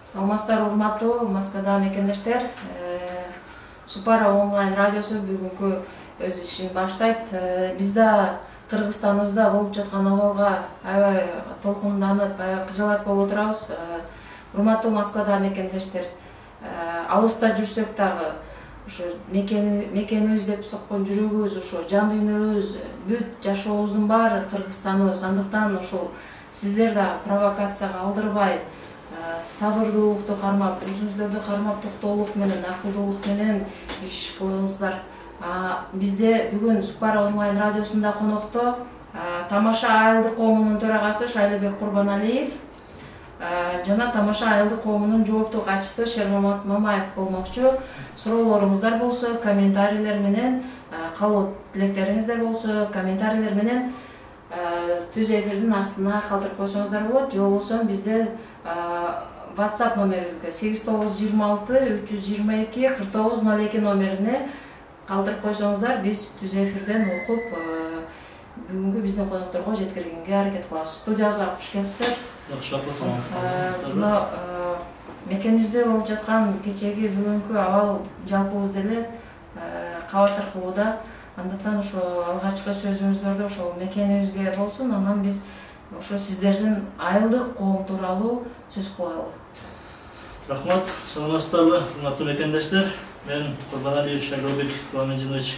Саламатсыздар, урматтуу Москвада мекендештер. Супара онлайн радиосу бүгүнкү өз ишин баштайт. Биз да Кыргызстаныбызда болуп жаткан абалга аябай толкунданып, кыжалат болуп отурабыз. Урматтуу Москвада мекендештер, алыста жүрсөк дагы ошо мекенибиз деп соккон жүрөгүбүз, ошо жан дүйнөбүз, бүт жашообуздун баары Кыргызстаныбыз. Андыктан ошол сиздер да провокацияга алдырбай, сабырдуулукту кармап, өзүңүздөрдү кармап, токтоолук менен, акылдуулук менен иш кылыңыздар. Бизде бүгүн Супара онлайн радиосунда конокто Тамаша айылдык коомунун төрагасы Шайлыбек Курбаналиев жана Тамаша айылдык коомунун жооптуу катчысы Шермамат Мамаев болмокчу. Суроолоруңуздар болсо, комментарийлер менен, калуу тилектериңиздер болсо, комментарийлер менен түз эфирдин астына калтырып койсоңуздар болот. Же болбосо бизде WhatsApp номерибизге 8926 322 4902 номерине калтырып койсоңуздар, биз түз эфирден окуп бүгүнкү биздин конокторго жеткиргенге аракет кылабыз. Студиябызга куш келипсиздер. Мына мекенибизде болуп жаткан кечеги бүгүнкү абал жалпыбызды эле кабатыр кылууда. Андыктан ошо алгачкы сөзүңүздөрдү ошол мекенибизге болсун, анан биз ошо сиздердин айылдык коом тууралуу сөз кылалы. Рахмат, саламатсыздарбы, урматтуу мекендештер. Мен Курбаналиев Шайлыбек Куламединович.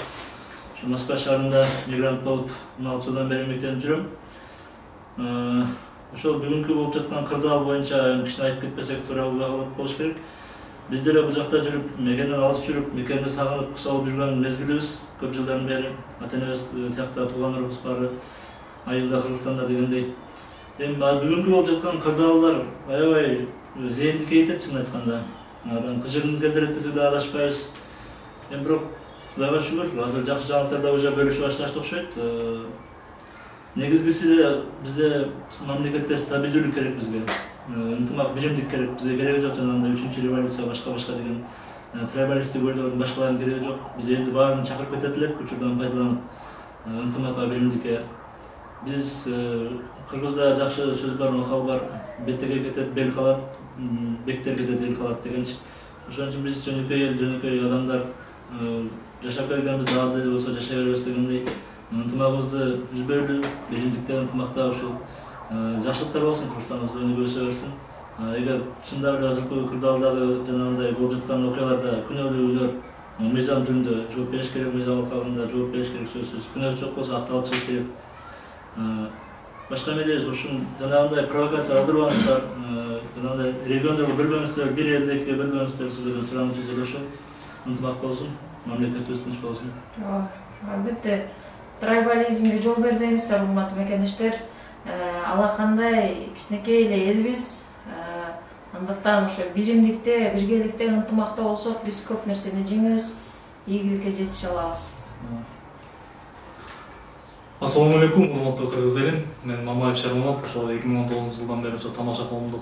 Москва шаарында мигрант болуп 16 жылдан бери мектептен жүрөм. Ошол бүгүнкү болуп жаткан кырдаал боюнча кичине айтып кетпесек туура болуш керек. Биз деле бул жакта жүрүп, мекенден алыс жүрүп, мекенди сагынып, кысалып жүргөн мезгилибиз көп жылдан бери. Ата-энебиз тиякта туугандарыбыз баары айылда Кыргызстанда дегендей. Эми бүгүнкү болуп жаткан кырдаалдар аябай зээнди кейтет, чын айтканда. Анан кыжырын келтирет десек да адашпайбыз. Эми бирок Кудайга шүгүр, азыр жакшы жаңылыктарда уже бөлүшүп башташты окшойт. Негизгиси бизде мамлекетте стабилдүүлүк керек бизге. Ынтымак, биримдик керек. Бизге кереги жок жанагындай 3-чү революция башка деген трибалисттик ойлордун башкаларынын кереги жок. Биз элди баарын чакырып кетет элек, учурдан пайдаланып ынтымакка, биримдикке. Биз Кыргызда жакшы сөз бар, макал бар. Беттеге кетет, бел калат, бектер кетет, эл калат дегенчи. Ошон үчүн биз жөнөкөй эл, жөнөкөй адамдар жашап келгенбиз, дагы деле болсо жашай беребиз дегендей ынтымагыбызды үзбөйлү, биримдикте ынтымакта ушул жакшылыктар болсун, Кыргызстаныбыз өнүгө өсө берсин. Эгер чындап эле азыркы кырдаалдагы жанагындай болуп жаткан окуяларда күнөөлүүлөр мыйзам түрүндө жооп бериш керек, мыйзам алкагында жооп бериш керек, сөзсүз. Күнөөсү жок болсо акталып чыгыш керек. Башка эмедебиз, ушун жанагындай провокация алдырбаңыздар, жанагындай региондорго бөлбөңүздөр, бир элди экиге бөлбөңүздөр, сиздерден суранычыбыз эле ошол. Ынтымак болсун, мамлекетибиз тынч болсун. Албетте, трибализмге жол бербеңиздер, урматтуу мекендештер. Алакандай кичинекей эле элбиз. Андыктан ошо биримдикте, биргеликте, ынтымакта болсок, биз көп нерсени жеңебиз, ийгиликке жетише алабыз. Ассаламу алейкум, урматтуу кыргыз элим. Мен Мамаев Шермамат, ошо 2019 жылдан бери ошо Тамаша коомдук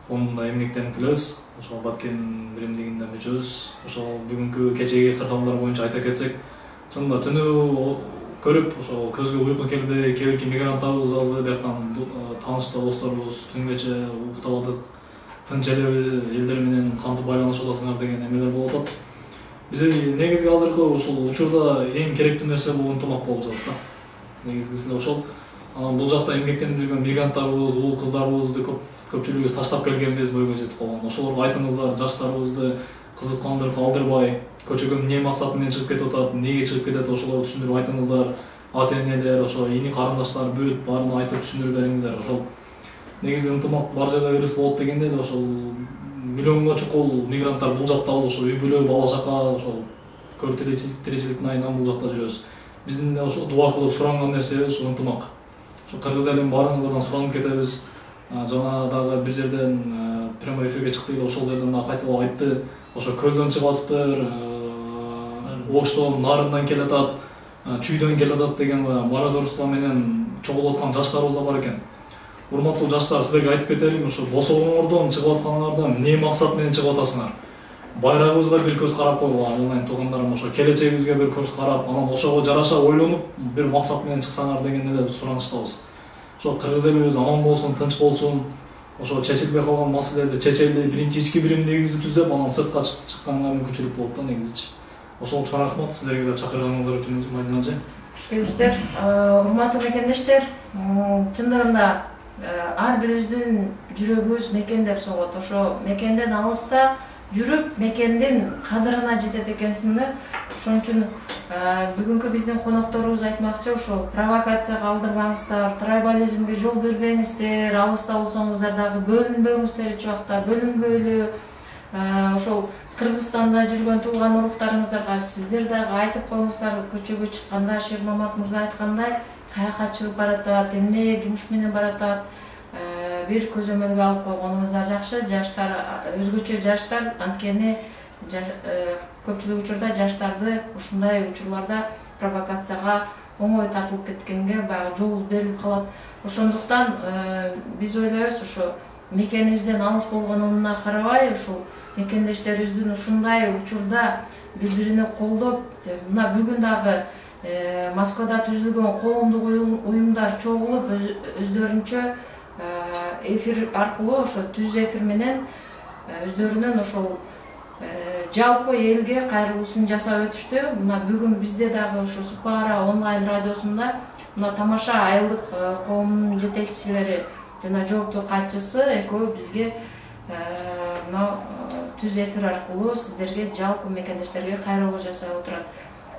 фондунда эмгектенип келебиз. Ошо Баткен биримдигинде мүчөбүз. Ошо бүгүнкү кечеги кырдаалдар боюнча айта кетсек, чынында түнү көрүп, ошо көзгө уйку келбей, кээ-бирки мигранттарыбыз азды, бияктан тааныш досторубуз түнгөчө уктабадык, тынч элдер менен кантип байланышып атасыңар деген эмелер болуп атат. Бизде негизги азыркы ушул учурда эң керектүү нерсе бул ынтымак болуп жатат да. Негизгиси ошол. Бул жакта эмгектенип жүргөн мигранттарыбыз, уул кыздарыбызды көпчүлүгүбүз таштап келгенбиз, бойго жетип калган. Ошолорго айтыңыздар, жаштарыбызды кызыккандыр калтырбай, көчөгө эмне максат менен чыгып кетип атат, эмнеге чыгып кетет, ошолорду түшүндүрүп айтыңыздар. Ата-энелер, ошо ини карындаштар бүт баарын айтып түшүндүрүп бериңиздер. Ошол негизи ынтымак бар жерде берилсе болот дегенде эле ошол миллионго чукул мигранттар бул жактабыз, ошо үй бүлө, бала чака, ошол көр тиричиликтин айынан бул жакта жүрөбүз. Биздин ошо дуа кылып суранган нерсебиз ушул ынтымак. Ошо кыргыз элин баарыңыздардан суранып кетебиз. Жана дагы бир жерден прямой эфирге чыкты эле, ошол жерден дагы кайталап айтты. Ошо көлдөн чыгып атыптыр, Оштон, Нарындан келатат, Чүйдөн келатат деген марадорство менен чогулуп аткан жаштарыбыз да бар экен. Урматтуу жаштар, силерге айтып кетелим, ошо босогоңордон чыгып атканыңардан эмне максат менен чыгып атасыңар? Байрагыбызга бир көз карап койгула, анан туугандарым, ошо келечегибизге бир көз карап, анан ошого жараша ойлонуп, бир максат менен чыксаңар деген эле суранычтабыз. Ошо кыргыз элибиз аман болсун, тынч болсун, ошо чечилбей калган маселелерди чечели биринчи ички биримдигибизди түзөп анан сыртка чыкканга мүмкүнчүлүк болот да негизичи. Ошол үчүн рахмат силерге да чакырганыңыздар үчүн Мадина эже. Хуш келипсиздер. Урматтуу мекендештер, чындыгында ар бирибиздин жүрөгүбүз мекендеп согот. Ошо мекенден алыста жүрүп, мекендин кадырына жетет экенсиң да. Ошон үчүн бүгүнкү биздин конокторубуз айтмакчы, ошо провокацияга алдырбаңыздар, трайбализмге жол бербеңиздер, алыста болсоңуздар дагы бөлүнбөңүздөр эч убакта, бөлүнбөйлү. Ошол Кыргызстанда жүргөн туулган уруктарыңыздарга сиздер дагы айтып коюңуздар, көчөгө чыкканда Шермамат мырза айткандай, каяка чыгып баратат, эмне жумуш менен баратат, бир көзөмөлгө алып койгонуңуздар жакшы. Жаштар, өзгөчө жаштар, анткени көпчүлүк учурда жаштарды ушундай учурларда провокацияга оңой тартылып кеткенге баягы жол берилип калат. Ошондуктан биз ойлойбуз, ошо мекенибизден алыс болгонуна карабай, ушул мекендештерибиздин ушундай учурда бири-бирине колдоп, мына бүгүн дагы Москвада түзүлгөн коомдук уюмдар чогулуп өздөрүнчө эфир аркылуу, ошо түз эфир менен өздөрүнүн ошол жалпы элге кайрылуусун жасап өтүштү. Мына бүгүн бизде дагы ошо Супара онлайн радиосунда мына тамаша айылдык коомунун жетекчилери жана жооптуу катчысы экөө бизге мына түз эфир аркылуу сиздерге, жалпы мекендештерге кайрылуу жасап отурат.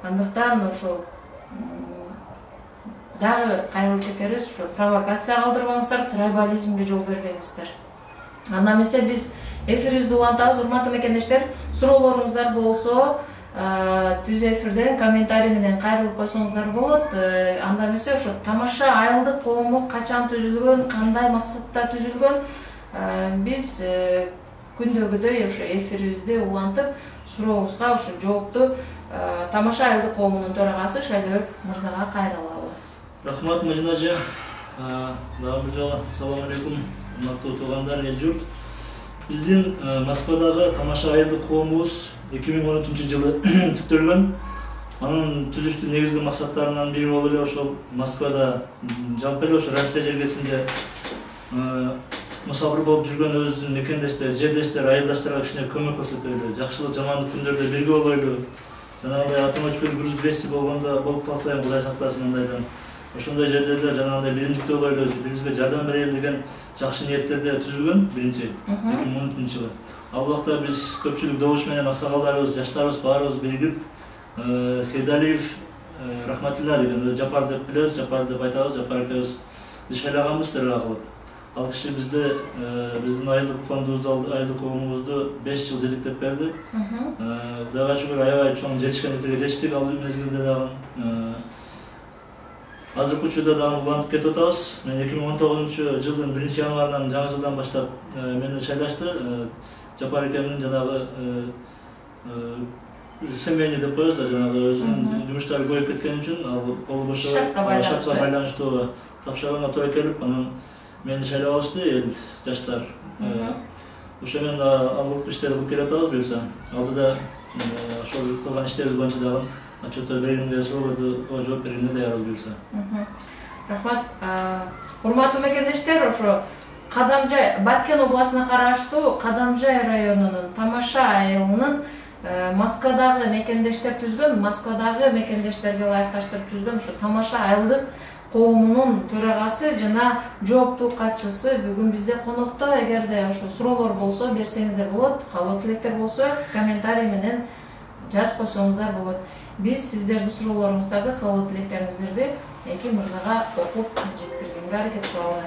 Андыктан ошол дагы кайрылып кетербиз, ошо провокация калтырбаңыздар, трайбализмге жол бербеңиздер. Анда эмесе биз эфирибизди улантабыз. Урматтуу мекендештер, суроолоруңуздар болсо, түз эфирден комментарий менен кайрылып койсоңуздар болот. Анда эмесе ошо тамаша айылдык коому качан түзүлгөн, кандай максатта түзүлгөн, биз күндөгүдөй ошо эфирибизди улантып, сурообузга ошо жоопту тамаша айылдык коомунун төрагасы Шайлообек мырзага кайрылалы. Рахмат Мадина эже. Дагы бир жолу салам алейкум, урматтуу туугандар, эл журт. Биздин Москвадагы тамаша айылдык коомубуз 2013 жылы түптөлгөн. Анын түзүштүн негизги максаттарынан бири болуп эле ошол Москвада жалпы эле ошо Россия жергесинде мусафир болуп жүргөн өзүбүздүн мекендештер, жердештер, айылдаштарга кичине көмөк көрсөтөлү, жакшылык жамандык күндөрдө бирге болойлу. Жанагындай атын өчпөй груз беси болуп калса эми Кудай сактасын андайдан. Ошондой жерлерде жанагындай биримдикте болойлу, бирибизге жардам берели деген жакшы ниеттерде түзүлгөн биринчи 2013 жылы. Ал убакта биз көпчүлүк добуш менен аксакалдарыбыз, жаштарыбыз баарыбыз биригип, Сейдалиев Рахматилла деген Жапар деп билебиз, Жапар деп айтабыз, Жапар экөөбүз дишайлаганбыз төрага кылып. Ал киши биздин айылдык фондубузду, айылдык коомубузду 5 жыл жетектеп берди. Кудайга шүгүр, аябай чоң жетишкен нетиге жетиштик ал мезгилде дагы. Азыркы учурда дагы улантып кетип атабыз. Мен 2019 жылдын 1 январынан жаңы жылдан баштап мени шайлашты. Жапар экемдин жанагы семейный деп коебуз да, жанагы өзүнүн жумуштары көбөйүп кеткен үчүн ал колу бош шартка байланыштуу тапшырганга туура келип, анан мени шайлап алышты эл жаштар. Ошо менен алгылык иштерди кылып келатабыз буюрса. Алдыда ошол кылган иштерибиз боюнча дагы отчеттор бергенге, суроолорду жооп бергенге даярбыз буюрса. Рахмат. Урматтуу мекендештер, ошо Кадамжай, Баткен областына караштуу Кадамжай районунун Тамаша айылынын Москвадагы мекендештер түзгөн, Москвадагы мекендештерге ылайыкташтырып түзгөн ошо Тамаша айылдык коомунун төрагасы жана жооптуу катчысы бүгүн бизде конокто. Эгерде ошо суроолор болсо берсеңиздер болот, каалоо тилектер болсо комментарий менен жазып койсоңуздар болот. Биз сиздердин суроолоруңуздарды, каалоо тилектериңиздерди эки мырзага окуп жеткиргенге аракет кылалы.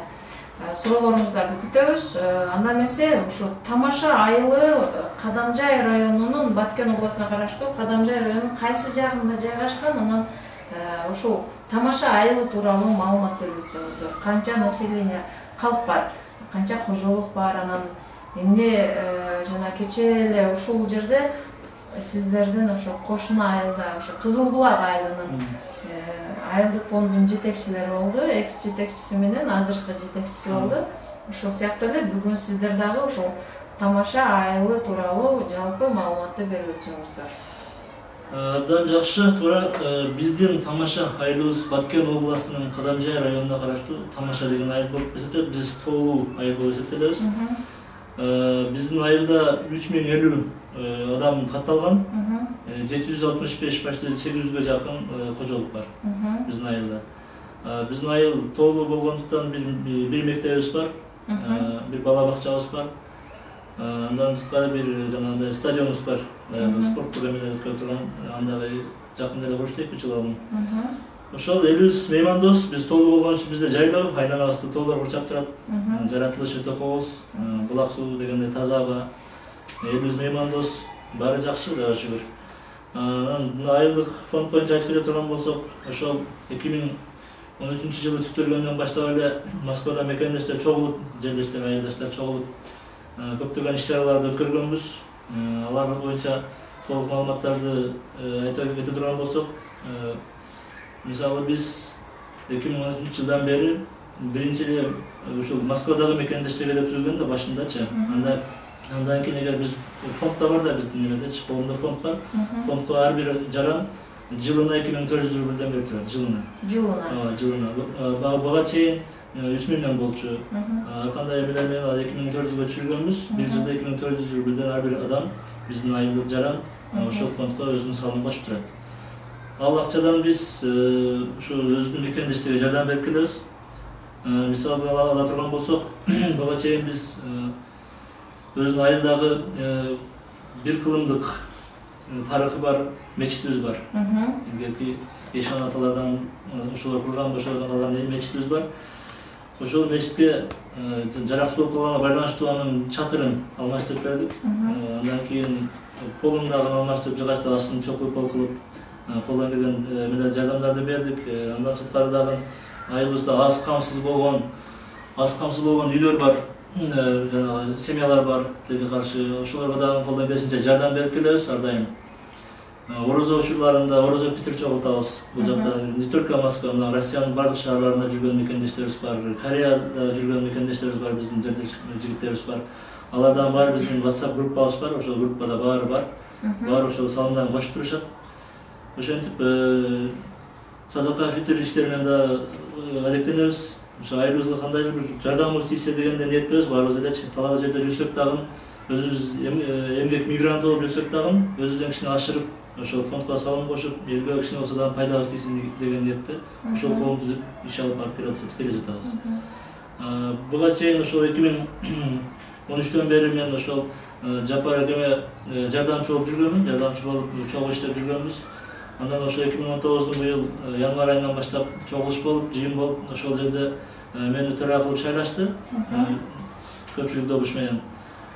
Суроолоруңуздарды күтөбүз. Анда эмесе ушу Тамаша айылы Кадамжай районунун, Баткен областына караштуу Кадамжай районунун кайсы жагында жайгашкан, анан ушул Тамаша айылы тууралуу маалымат берип өтсөңүздөр. Канча население, калк бар, канча кожолук бар, анан эмне жана кечээ эле ушул жерде сиздердин ошо кошуна айылда, ошо Кызыл Булак айылынын айылдык фондунун жетекчилери болду, экс жетекчиси менен азыркы жетекчиси болду. Ошол сыяктуу эле бүгүн сиздер дагы ошол Тамаша айылы тууралуу жалпы маалыматты берип өтсөңүздөр. Абдан жакшы. Туура биздин Тамаша айылыбыз Баткен областынын Кадамжай районуна караштуу Тамаша деген айыл болуп эсептелет. Биз тоолуу айыл болуп эсептелебиз. Биздин айылда 3050 адам катталган. 765 почти 800ге жакын кожолук бар биздин айылда. Биздин айыл тоолуу болгондуктан бир мектебибиз бар, бир бала бакчабыз бар. Андан тышкары бир жанагындай стадионубуз бар. Спорттук эмелер өткөрүп турган, андагы жакында эле курчтук 3 жыл алдын. Ошол элибиз меймандос, биз тоолуу болгон үчүн бизде жайлоо, айланабызды тоолор курчап турат. Жаратылышы токобуз, булак суу дегенде таза аба. Элибиз меймандос, баары жакшы, Кудайга шүгүр. Айылдык фонд боюнча айтып келе турган болсок, ошол 2013-жылы түптөлгөндөн баштап эле Москвада мекендештер чогулуп, жерлештер, айылдаштар чогулуп, көптөгөн иш-чараларды өткөргөнбүз. Алар боюнча толук маалыматтарды айта кете турган болсок, мисалы биз 2013-жылдан бери биринчи эле ушул Москвадагы мекендештерге деп түзүлгөн да башындачы. Андан кийин эгер биз фондда бар да биздин эмедечи, коомдо фонд бар. Фондко ар бир жаран жылына 2400 рубльден берип турат, жылына. Буга чейин 3 миллион болчу. Ар кандай эмелер менен 2400га түшүргөнбүз. Бир жылда 2400 рубльден ар бир адам биздин айылдык жаран ошол фондко өзүнүн салымын кошуп турат. Ал акчадан биз ушу өзүбүздүн мекендештерге жардам берип келебиз. Мисалы ала турган болсок, буга чейин биз өзүнүн айылдагы бир кылымдык тарыхы бар мечитибиз бар. Илгерки Ешан аталардан ошолор курган, ошолордон калган мечитибиз бар. Ошол мечитке жараксыз болуп калганга байланыштуу анын чатырын алмаштырып бердик. Андан кийин полун дагы алмаштырып, жыгачтык астын чокулуп пол кылып, колдон келген эмелер жардамдарды бердик. Андан сырткары дагы айылыбызда аз камсыз болгон үйлөр бар. Семьялар бар, тилекке каршы ошолорго дагы колдон келишинче жардам берип келебиз ар дайым. Орозо учурларында орозо питир чогултабыз. Бул жакта не только Москва, но Россиянын бардык шаарларында жүргөн мекендештерибиз бар, Кореяда жүргөн мекендештерибиз бар, биздин жигиттерибиз бар. Алардан баары биздин WhatsApp группабыз бар, ошол группада баары бар. Баары ошол салымдан кошуп турушат. Ошентип садака фитир иштеринен да алектенебиз. Ошо айылыбызга кандайдыр бир жардамыбыз тийсе дегенде ниеттебиз, баарыбыз элечи. Талаа жерде жүрсөк дагы, өзүбүз эмгек мигрант болуп жүрсөк дагы, өзүбүздөн кичине ашырып, ошол фондко салым кошуп, элге кичине болсо дагы пайдабыз тийсин деген ниетте ошол коом түзүп иш алып барып келе жатабыз. Буга чейин ошол 2013-төн бери мен ошол Жапар экеме жардамчы болуп жүргөнмүн, жардамчы болуп чогуу иштеп жүргөнбүз. Андан ошо 2019 быйыл январь айынан баштап чогулуш болуп, жыйын болуп, ошол жерде мени төрага кылып шайлашты. Көпчүлүк добуш менен.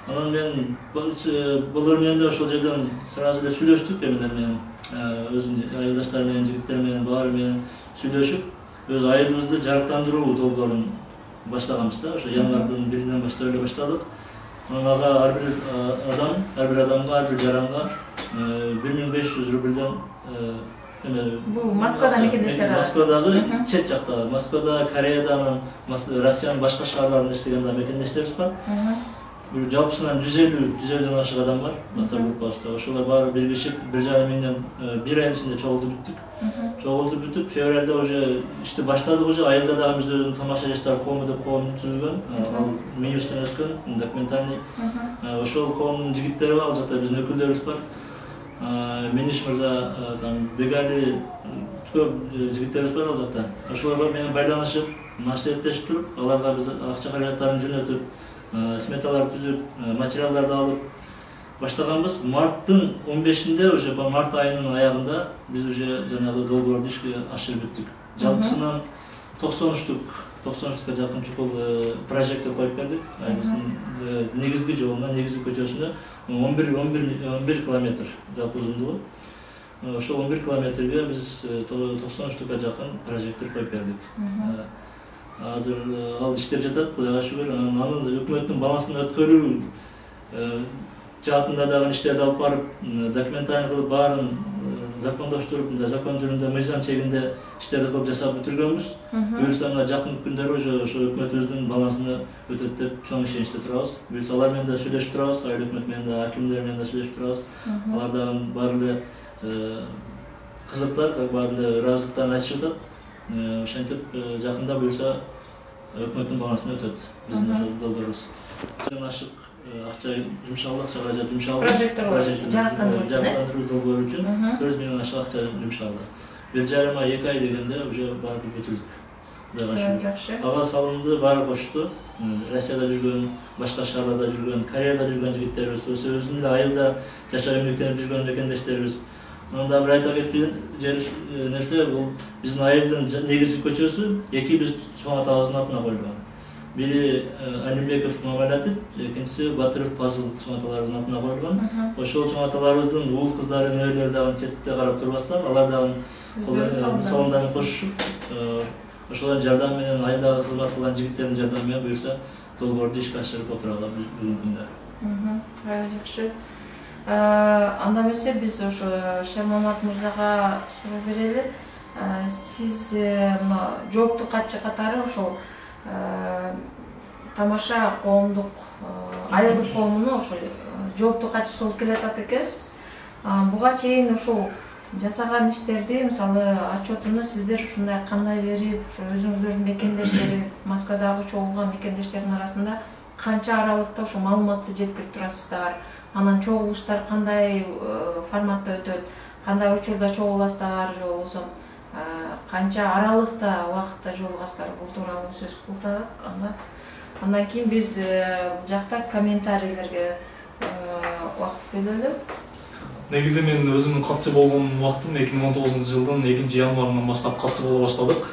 Анан мен булар менен эле ошол жерден сразу эле сүйлөштүк эмелер менен, өзүнүн айылдаштары менен, жигиттер менен, баары менен сүйлөшүп, өз айылыбызды жарыктандыруу долбоорун баштаганбыз да. Ошо январдын 1-ден баштап эле баштадык. Ага ар бир адамга, ар бир жаранга 1500 рубльден бул Москвада мекендештер бар. Москвадагы чет жакта, Москвада, Кореяда, Россиянын башка шаарларында иштеген да мекендештерибиз бар. Жалпысынан 150 ашык адам бар WhatsApp группабызда. Ошолор баары биригишип 1,5 миңден бир айдын ичинде чогултуп бүттүк. Чогултуп бүтүп, февралда уже ишти баштадык уже. Айылда дагы биз өзүнүн Тамаша жаштар коому деп коом түзүлгөн. Ал Минюстан өткөн, документальный. Ошол коомдун жигиттери бар, ал жакта биздин өкүлдөрүбүз бар. Мениш мырза, Бегали көп жигиттерибиз бар ал жакта. Ошолорго менен байланышып, маселеттешип туруп, аларга биз акча каражаттарын жөнөтүп, сметалар түзүп, материалдарды алып баштаганбыз. Марттын 15-inde уже март айынын аягында биз уже жанагы долбоорду ишке ашырып бүттүк. Жалпысынан 93-ка жакын чукул прожектор коюп бердик. Айыбыздын негизги жолуна, негизги көчөсүнө 11 километр жалпы узундугу. Ошол 11 километрге биз 93-ка жакын прожектор коюп бердик. Азыр ал иштеп жатат, Кудайга шүгүр. Аны өкмөттүн балансына өткөрүү жаатында дагы иштерди алып барып, документально кылып баарын закондоштуруп, закон түрүндө мыйзам чегинде иштерди кылып жасап бүтүргөнбүз. Буюрса жакын күндөрү ошо өкмөтүбүздүн балансына өтөт деп чоң ишеничте турабыз. Буюрса алар менен да сүйлөшүп турабыз, айыл өкмөт менен да, акимдер менен да сүйлөшүп турабыз. Алар дагы баары эле кызыктар баары эле ыраазычтарын айтышып атат. Ошентип жакында буюрса өкмөттүн балансына өтөт биздин ошол долбоорубуз. Ашык акча жумшалды, акча каражат жумшалды. Жарыктандыруу долбоору үчүн 400 миллион ашык акча жумшалды. 1,5 ай 2 ай дегенде уже баары бүтүлдүк. Жакшы. Ага салымды баары кошту. Россияда жүргөн, башка шаарларда жүргөн, Кореяда жүргөн жигиттерибиз, өзүбүздүн эле айылда жашап эмгектенип жүргөн мекендештерибиз. Мында бир айта кеткен нерсе бул биздин айылдын негизги көчөсү эки биз чоң атабыздын атына коюлган. Бири Алимбеков Мамалатип, экинчиси Батыров Пазыл чоң аталарыбыздын атына коюлган. Ошол чоң аталарыбыздын уул кыздары, неберелери дагы четте карап турбастан, алар дагы салымдарын кошушуп, ошолордун жардамы менен айылдагы кызмат кылган жигиттердин жардамы менен буюрса долбоорду ишке ашырып отуралы бүгүнкү күндө. Жакшы. Анда эмесе биз ошо Шермамат мырзага суроо берели. Сиз мына жооптук катчы катары ошол тамаша коомдук айылдык коомуну ошо жооптук катчысы болуп келатат экенсиз. Буга чейин ошол жасаган иштерди, мисалы отчетуну сиздер ушундай кандай берип, ошо өзүңүздөрдүн мекендештери, Москвадагы чогулган мекендештердин арасында канча аралыкта ошо маалыматты жеткирип турасыздар? Анан чогулуштар кандай форматта өтөт? Кандай учурда чогуласыздар же болбосо канча аралыкта убакытта жолугасыздар? Бул тууралуу сөз кылсак, андан кийин биз бул жакта комментарийлерге убакыт бөлөлү. Негизи мен өзүмдүн катчы болгон убактым 2019-жылдын 2-январынан баштап катчы боло баштадык.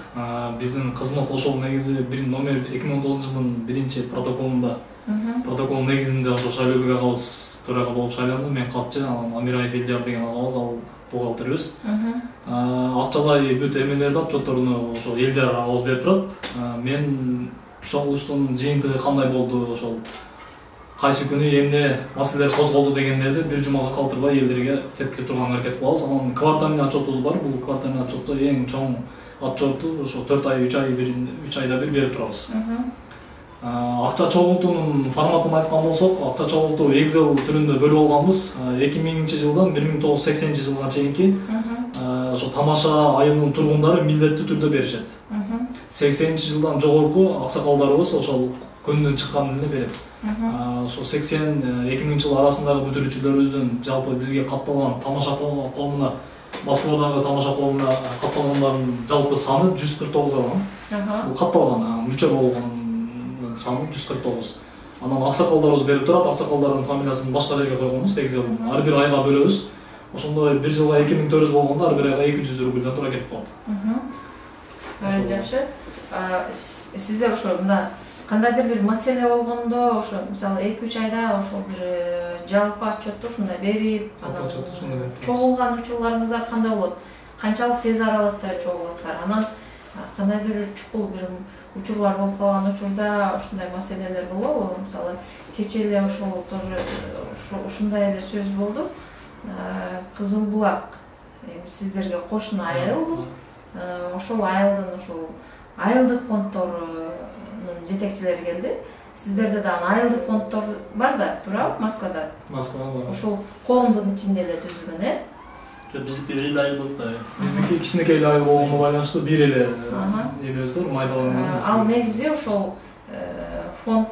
Биздин кызмат ошол негизи бир номер 2019-жылдын 1-протоколунда протокол негизинде ошо Шайлообек агабыз төрага болуп шайланды. Мен катчы, анан Амираев Элдияр деген агабыз ал бухгалтерибиз. Акчалай бүт эмелерди, отчетторуну ошо Элдияр агабыз берип турат. Мен чогулуштун жыйынтыгы кандай болду, ошол кайсы күнү эмне маселелер козголду дегендерди бир жумага калтырбай элдерге жеткирип турганга аракет кылабыз. Анан квартальный отчетубуз бар. Бул квартальный отчетто эң чоң отчетту ошо 4 ай, 3 айда бир берип турабыз. Акча чогултуунун форматын айткан болсок, акча чогултуу Excel түрүндө бөлүп алганбыз. 2000-жылдан 1980-жылга чейинки ошо тамаша айылынын тургундары милдеттүү түрдө беришет. 80-жылдан жогорку аксакалдарыбыз ошол көндөн чыкканын эле берет. Ошо 80-2000-жыл арасындагы бүтүрүүчүлөрүбүздүн жалпы бизге катталган тамаша коомуна, Москвадагы тамаша коомуна катталгандардын жалпы саны 149 адам. Бул катталган, мүчө болгон саны 149. Анан аксакалдарыбыз берип турат, аксакалдардын фамилиясын башка жерге койгонбуз, Excel'ден. Ар бир айга бөлөбүз. Ошондой бир жылга 2400 болгондо ар бир айга 200 рубльдан тура кетип калат. Жакшы. Сиздер ошо мына кандайдыр бир маселе болгондо, ошо мисалы 2-3 айда ошо бир жалпы отчетту ушундай берип, анан чогулган учурларыңыздар кандай болот? Канчалык тез аралыкта чогуласыздар? Анан кандайдыр чукул бир учурлар болуп калган учурда ушундай маселелер болобу? Мисалы кечээ эле ошол тоже ушундай эле сөз болду. Кызыл Булак сиздерге кошуна айыл. Ошол айылдын ошол айылдык фондторунун жетекчилери келди. Сиздерде дагы айылдык фондтор бар да, туурабы, Москвада? Москвада бар. Ошол коомдун ичинде эле түзүлгөн, Биздики бир эле айыл болуп калды. Биздики кичинекей эле айыл болгонуна байланыштуу бир эле эмебиз бар, майдаланган. Ал негизи ошол фондду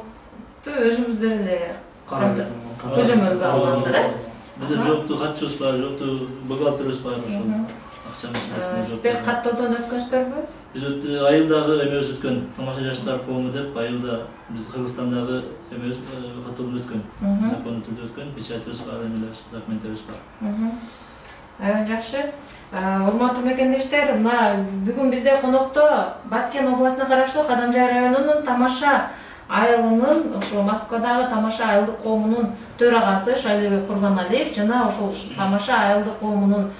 өзүңүздөр эле көзөмөлгө аласыздар, Бизде жооптуу катчыбыз бар, жооптуу бухгалтерибиз бар ошол акча маселесине. Сиздер каттоодон өткөнсүздарбы? Биз айылдагы эмебиз өткөн, тамаша жаштар коому деп айылда биз Кыргызстандагы эмебиз каттоодон өткөн. Закондуу түрдө өткөн, печатыбыз бар, эмелерибиз, документтерибиз бар. Аябай жакшы. Урматтуу мекендештер, мына бүгүн бизде конокто Баткен областына караштуу Кадамжай районунун Тамаша айылынын, ошо Москвадагы Тамаша айылдык коомунун төрагасы Шайлообек Курбаналиев жана ошол Тамаша айылдык коомунун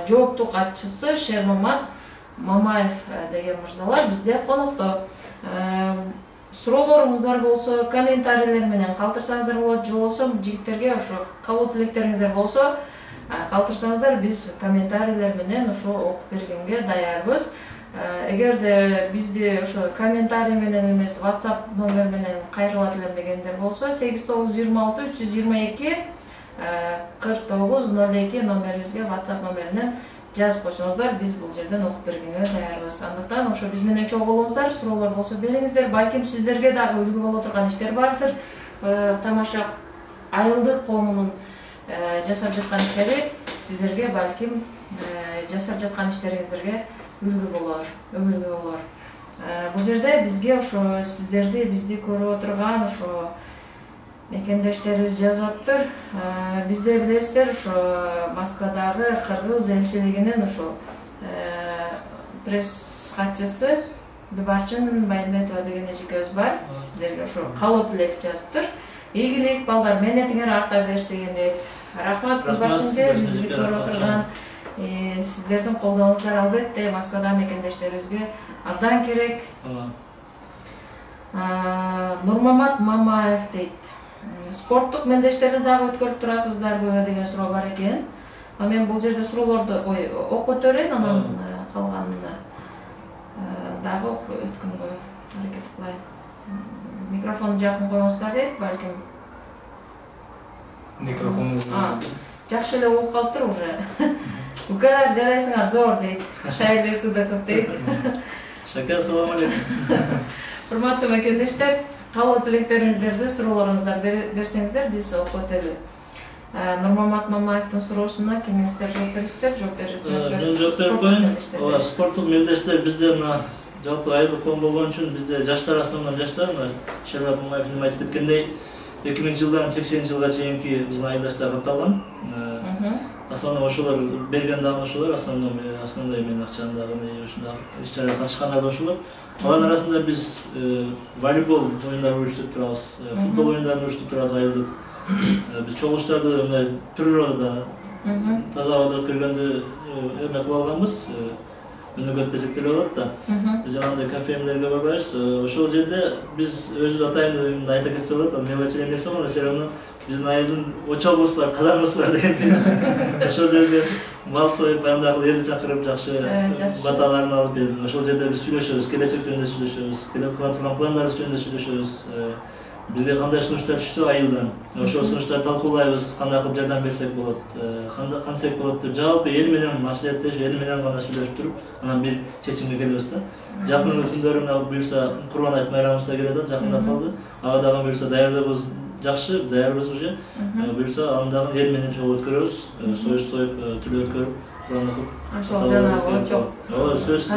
жооптуу катчысы Шермамат Мамаев деген мырзалар бизде конокто. Суроолоруңуздар болсо, комментарийлер менен калтырсаңыздар болот, же болбосо жигиттерге ошо кабыл тилектериңиздер болсо калтырсаңыздар, биз комментарийлер менен ошо окуп бергенге даярбыз. Эгерде бизди ошо комментарий менен эмес, WhatsApp номер менен кайрылат элем дегендер болсо, 8926 322 4902 номерибизге WhatsApp номеринен жазып койсоңуздар, биз бул жерден окуп бергенге даярбыз. Андыктан ошо биз менен чогуу болуңуздар, суроолор болсо бериңиздер. Балким сиздерге дагы үлгү боло турган иштер бардыр. Тамаша айылдык коомунун жасап жаткан иштери сиздерге балким жасап жаткан иштериңиздерге үлгү болор, өмүргө болор. Бул жерде бизге ошо сиздерди, бизди көрүп отурган ошо мекендештерибиз жазаптыр. Бизде билесиздер, ошо Москвадагы кыргыз элчилигинин ошо пресс катчысы Любарчын Байымбетова деген эжекебиз бар. Сиздерге ошо калоо тилек жазыптыр. Ийгилик балдар, менетиңер арта берсин дейт. Рахмат Любарчынчы, бизди көрүп отурган сиздердин колдооңуздар албетте Москвадагы мекендештерибизге абдан керек. Нурмамат Мамаев дейт. Спорттук мендештерди дагы өткөрүп турасыздарбы деген суроо бар экен. Мен бул жерде суроолорду окуп өтөрөйүн, анан калганын дагы өткөнгө аракет кылайын. Микрофонду жакын коюңуздар дейт, балким. Микрофону жакшы эле угуп калыптыр уже. Укалар жарайсыңар зор дейт. Шайырбек Судаков дейт. Шака, салам алейкум. Урматтуу мекендештер, калоо тилектериңиздерди, суроолоруңуздар берсеңиздер, биз окуп өтөлү. Нурмамат Мамаевдин суроосуна кимиңиздер жооп бересиздер, жооп бересиздер. Мен жооп берип коеюн. Спорттук мелдештер бизде мына жалпы айылдык коом болгон үчүн бизде жаштар, основном жаштар, мына Шерват Мамаев айтып кеткендей 2000 жылдан 80 жылга чейинки биздин айылдаштар катталган. Основном ошолор берген дагы ошолор, основной мен акчаны дагы ушундай иш-чарага катышкандар да ошолор. Алардын арасында биз волейбол оюндарын уюштуруп турабыз, футбол оюндарын уюштуруп турабыз айылдык. Биз чогулуштарды мындай природада таза абада киргенде эме кылып алганбыз, өнөгөт десек деле болот да. Биз жанагындай кафемлерге барбайбыз. Ошол жерде биз өзүбүз атайын айта кетсе болот, мелочный нерсе го, все равно биздин айылдын очогубуз бар, казаныбыз бар дегендей. Ошол жерде мал союп, андай кылып элди чакырып, жакшы баталарын алып келдим. Ошол жерде биз сүйлөшөбүз, келечек жөнүндө сүйлөшөбүз, кыла турган пландарыбыз жөнүндө сүйлөшөбүз. Бизге кандай сунуштар түшсө айылдан, ошол сунуштарды талкуулайбыз, кандай кылып жардам берсек болот, кантсек болот деп жалпы эл менен маслихатташып, эл менен гана сүйлөшүп туруп, анан бир чечимге келебиз да. Жакын күндөрү мына буюрса Курбан айт майрамыбыз да келе да, жакындап калды. Ага дагы буюрса даярдыгыбыз жакшы, даярбыз уже. Буюрса аны дагы эл менен чогуу өткөрөбүз, союз союп, түлө өткөрүп, Куран окуп. Ошол жанагы очок. Сөзсүз.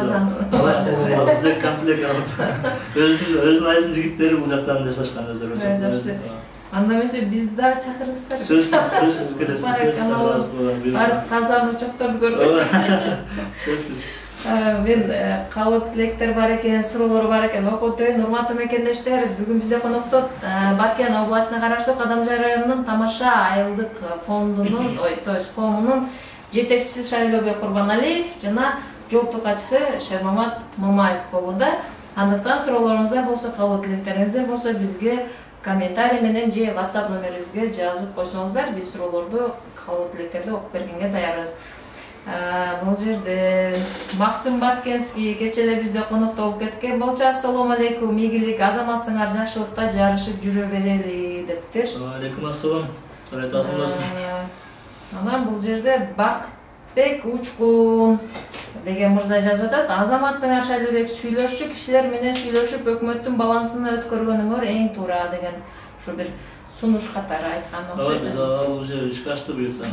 Бизде комплект алып. Өзүнүн айылдын жигиттери бул жактан жасашкан өздөрү очок. Жакшы. Анда эмесе бизди дагы чакырыңыздар. Сөзсүз келесиз. Барып казан очокторду көргөнчү. Сөзсүз. Мен калуу тилектер бар экен, суроолор бар экен, окуп өтөйүн. Урматтуу мекендештер, бүгүн бизде конокто Баткен областына караштуу Кадамжай районунун Тамаша айылдык фондунун, коомунун жетекчиси Шайлообек Курбаналиев жана жооптук катчысы Шермамат Мамаев болууда. Андыктан суроолоруңуздар болсо, калуу тилектериңиздер болсо бизге комментарий менен же WhatsApp номерибизге жазып койсоңуздар, биз суроолорду, калуу тилектерди окуп бергенге даярбыз. Бул жерде Максим Баткенский кече эле бизде конокто болуп кеткен болчу. Ассалому алейкум, ийгилик, азаматсыңар, жакшылыкта жарышып жүрө берели дептир. Алейкум ассалам. Айтасың болсун. Анан бул жерде Бакбек Учкун деген мырза жазып атат. Азаматсыңар Шайлообек, сүйлөшчү кишилер менен сүйлөшүп өкмөттүн балансын өткөргөнүңөр эң туура деген ушу бир сунуш катары айткан окшойт. Биз ал уже ишке аштык буюрса.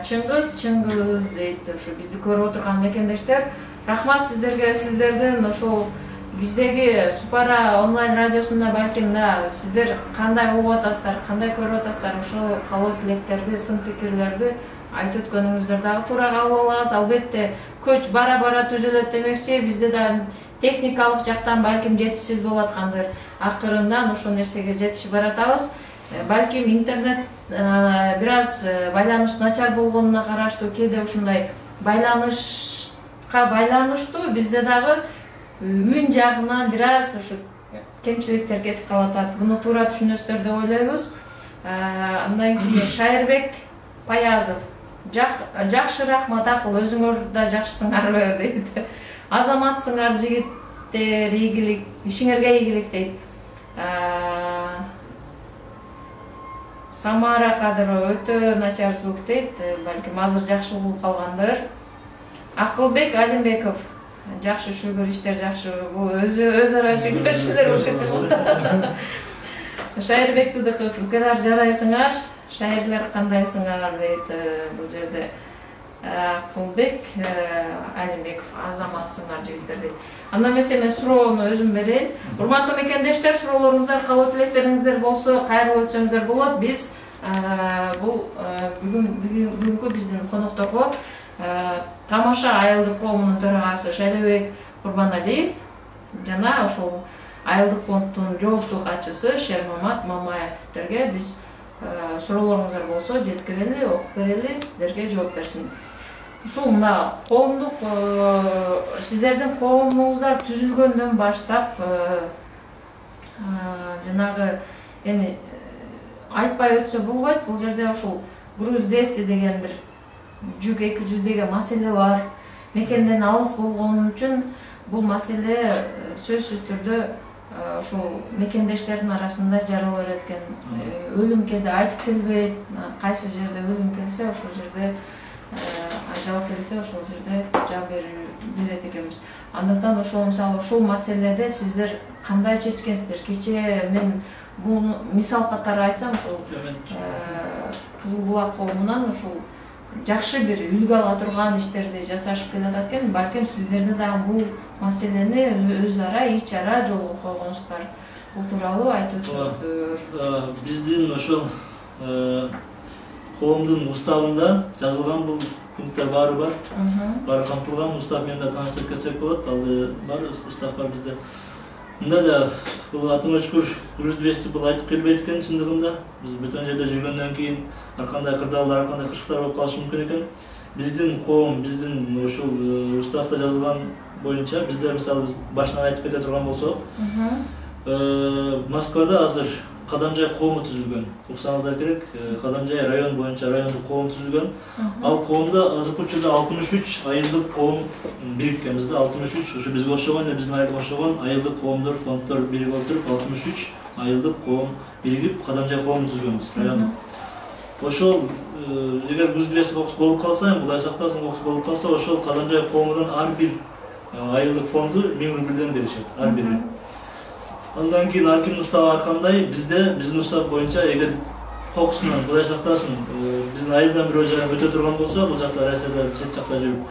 Чыңгыз дейт, ушу бизди көрүп отурган мекендештер. Рахмат сиздерге, сиздердин ошол биздеги Супара онлайн радиосунда балким да сиздер кандай угуп атасыздар, кандай көрүп атасыздар, ошол калуу тилектерди, сын пикирлерди айтып өткөнүңүздөр дагы туура кабыл алабыз. Албетте көч бара-бара түзүлөт демекчи, бизде да техникалык жактан балким жетишсиз болот кандыр. Акырындан ошол нерсеге жетишип баратабыз. Балким интернет бир аз байланыш начар болгонуна караштуу кээде ушундай байланышка байланыштуу бизде дагы үн жагынан бир аз ушу кемчиликтер кетип калат. Буну туура түшүнөсүздөр деп ойлойбуз. Андан кийин Шайырбек Паязов жакшы рахмат акыл, өзүңөр да жакшысыңарбы дейт. Азаматсыңар жигиттер, ийгилик, ишиңерге ийгилик дейт. Самара Кадырова өтө начар звук дейт, балким азыр жакшы угулуп калгандыр. Акылбек Алимбеков жакшы шүгүр иштер жакшы, бул өз ара сүйлөшүүлөр болуп кетти. Шайырбек Сыдыков укалар жарайсыңар, шайырлар кандайсыңар дейт бул жерде. Акылбек Алимбеков азаматсыңар жигиттер дейт. Андан эмесе мен суроону өзүм берейин. Урматтуу мекендештер, суроолоруңуздар, калоо тилектериңиздер болсо кайрылып өтсөңүздөр болот. Биз бул бүгүнкү биздин конокторго Тамаша айылдык коомунун төрагасы Шайлебек Курбаналиев жана ошол айылдык фонддун жооптуу катчысы Шермамат Мамаевтерге биз суроолоруңуздар болсо жеткирели, окуп берели, сиздерге жооп берсин. Ушул мына коомдук сиздердин коомуңуздар түзүлгөндөн баштап жанагы эми айтпай өтсө болбойт, бул жерде ушул груз 200 деген бир жүк 200 деген маселе бар. Мекенден алыс болгон үчүн бул маселе сөзсүз түрдө ушул мекендештердин арасында жарала берет экен. Өлүм кеде айтып келбейт, кайсы жерде өлүм келсе ошол жерде ажал келсе ошол жерде жан берет экенбиз. Андыктан ошол мисалы ушул маселеде сиздер кандай чечкенсиздер? Кечээ мен буну мисал катары айтсам, ушул Кызыл Булак коомунан ушул жакшы бир үлгү ала турган иштерди жасашып келатат экен. Балким сиздерде дагы бул маселени өз ара ич ара жолго койгонсуздар. Бул тууралуу айтып өтсөңүздөр. Биздин ошол коомдун уставында жазылган бул пункттар баары бар. Баары камтылган. Устав менен да тааныштырып кетсек болот. Алды бар, устав бар бизде. Мында да бул атыңа шүкүр груз 200 бул айтып келбейт экен чындыгында. Биз бүтөн жерде жүргөндөн кийин ар кандай кырдаалдар, ар кандай кырсыктар болуп калышы мүмкүн экен. Биздин коом, биздин ушул уставда жазылган боюнча бизде мисалы башынан айтып кете турган болсок, Москвада азыр Кадамжай коому түзүлгөн. Уксаңыздар керек, Кадамжай район боюнча райондук коом түзүлгөн. Ал коомдо азыркы учурда 63 айылдык коом бириккен. Бизде 63 ушу бизге окшогон, биздин айылга окшогон айылдык коомдор, фонддор биригип отуруп 63 айылдык коом биригип Кадамжай коомун түзгөнбүз райондук. Ошол эгер груз 200 кокус болуп калса, Кудай сактасын, кокус болуп калса, ошол Кадамжай коомунан ар бир айылдык фонду 1000 рубльден беришет, ар бири. Андан кийин ар кимдин уставы ар кандай, биздин устав боюнча эгер кокусунан Кудай сактасын, биздин айылдан бирөө жагы өтө турган болсо, бул жакта Россияда чет жакта жүрүп,